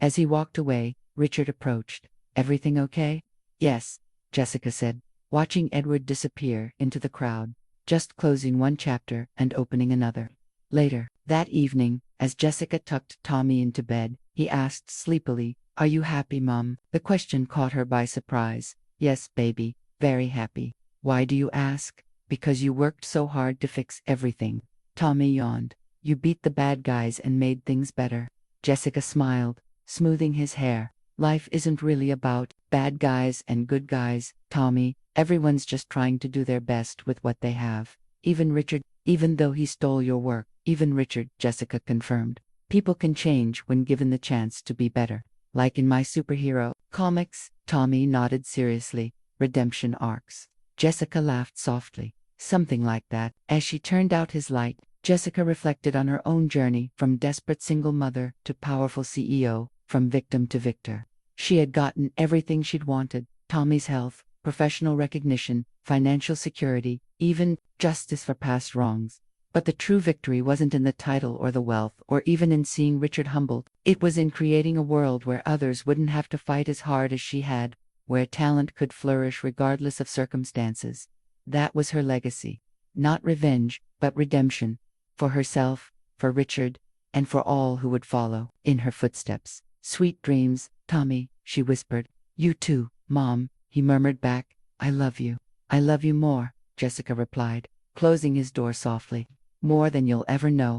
As he walked away, Richard approached. Everything okay? Yes, Jessica said, watching Edward disappear into the crowd, just closing one chapter and opening another. Later, that evening, as Jessica tucked Tommy into bed, he asked sleepily, "Are you happy, Mom?" The question caught her by surprise. "Yes, baby, very happy." "Why do you ask?" "Because you worked so hard to fix everything." Tommy yawned. "You beat the bad guys and made things better." Jessica smiled, smoothing his hair. "Life isn't really about bad guys and good guys, Tommy. Everyone's just trying to do their best with what they have. Even Richard, even though he stole your work, even Richard," Jessica confirmed. "People can change when given the chance to be better. Like in my superhero comics." Tommy nodded seriously. "Redemption arcs." Jessica laughed softly. "Something like that." As she turned out his light, Jessica reflected on her own journey from desperate single mother to powerful CEO, from victim to victor. She had gotten everything she'd wanted: Tommy's health, professional recognition, financial security, even justice for past wrongs. But the true victory wasn't in the title or the wealth, or even in seeing Richard humbled. It was in creating a world where others wouldn't have to fight as hard as she had, where talent could flourish regardless of circumstances. That was her legacy. Not revenge, but redemption. For herself, for Richard, and for all who would follow in her footsteps. "Sweet dreams, Tommy," she whispered. "You too, Mom," he murmured back. "I love you." "I love you more," Jessica replied, closing his door softly. "More than you'll ever know."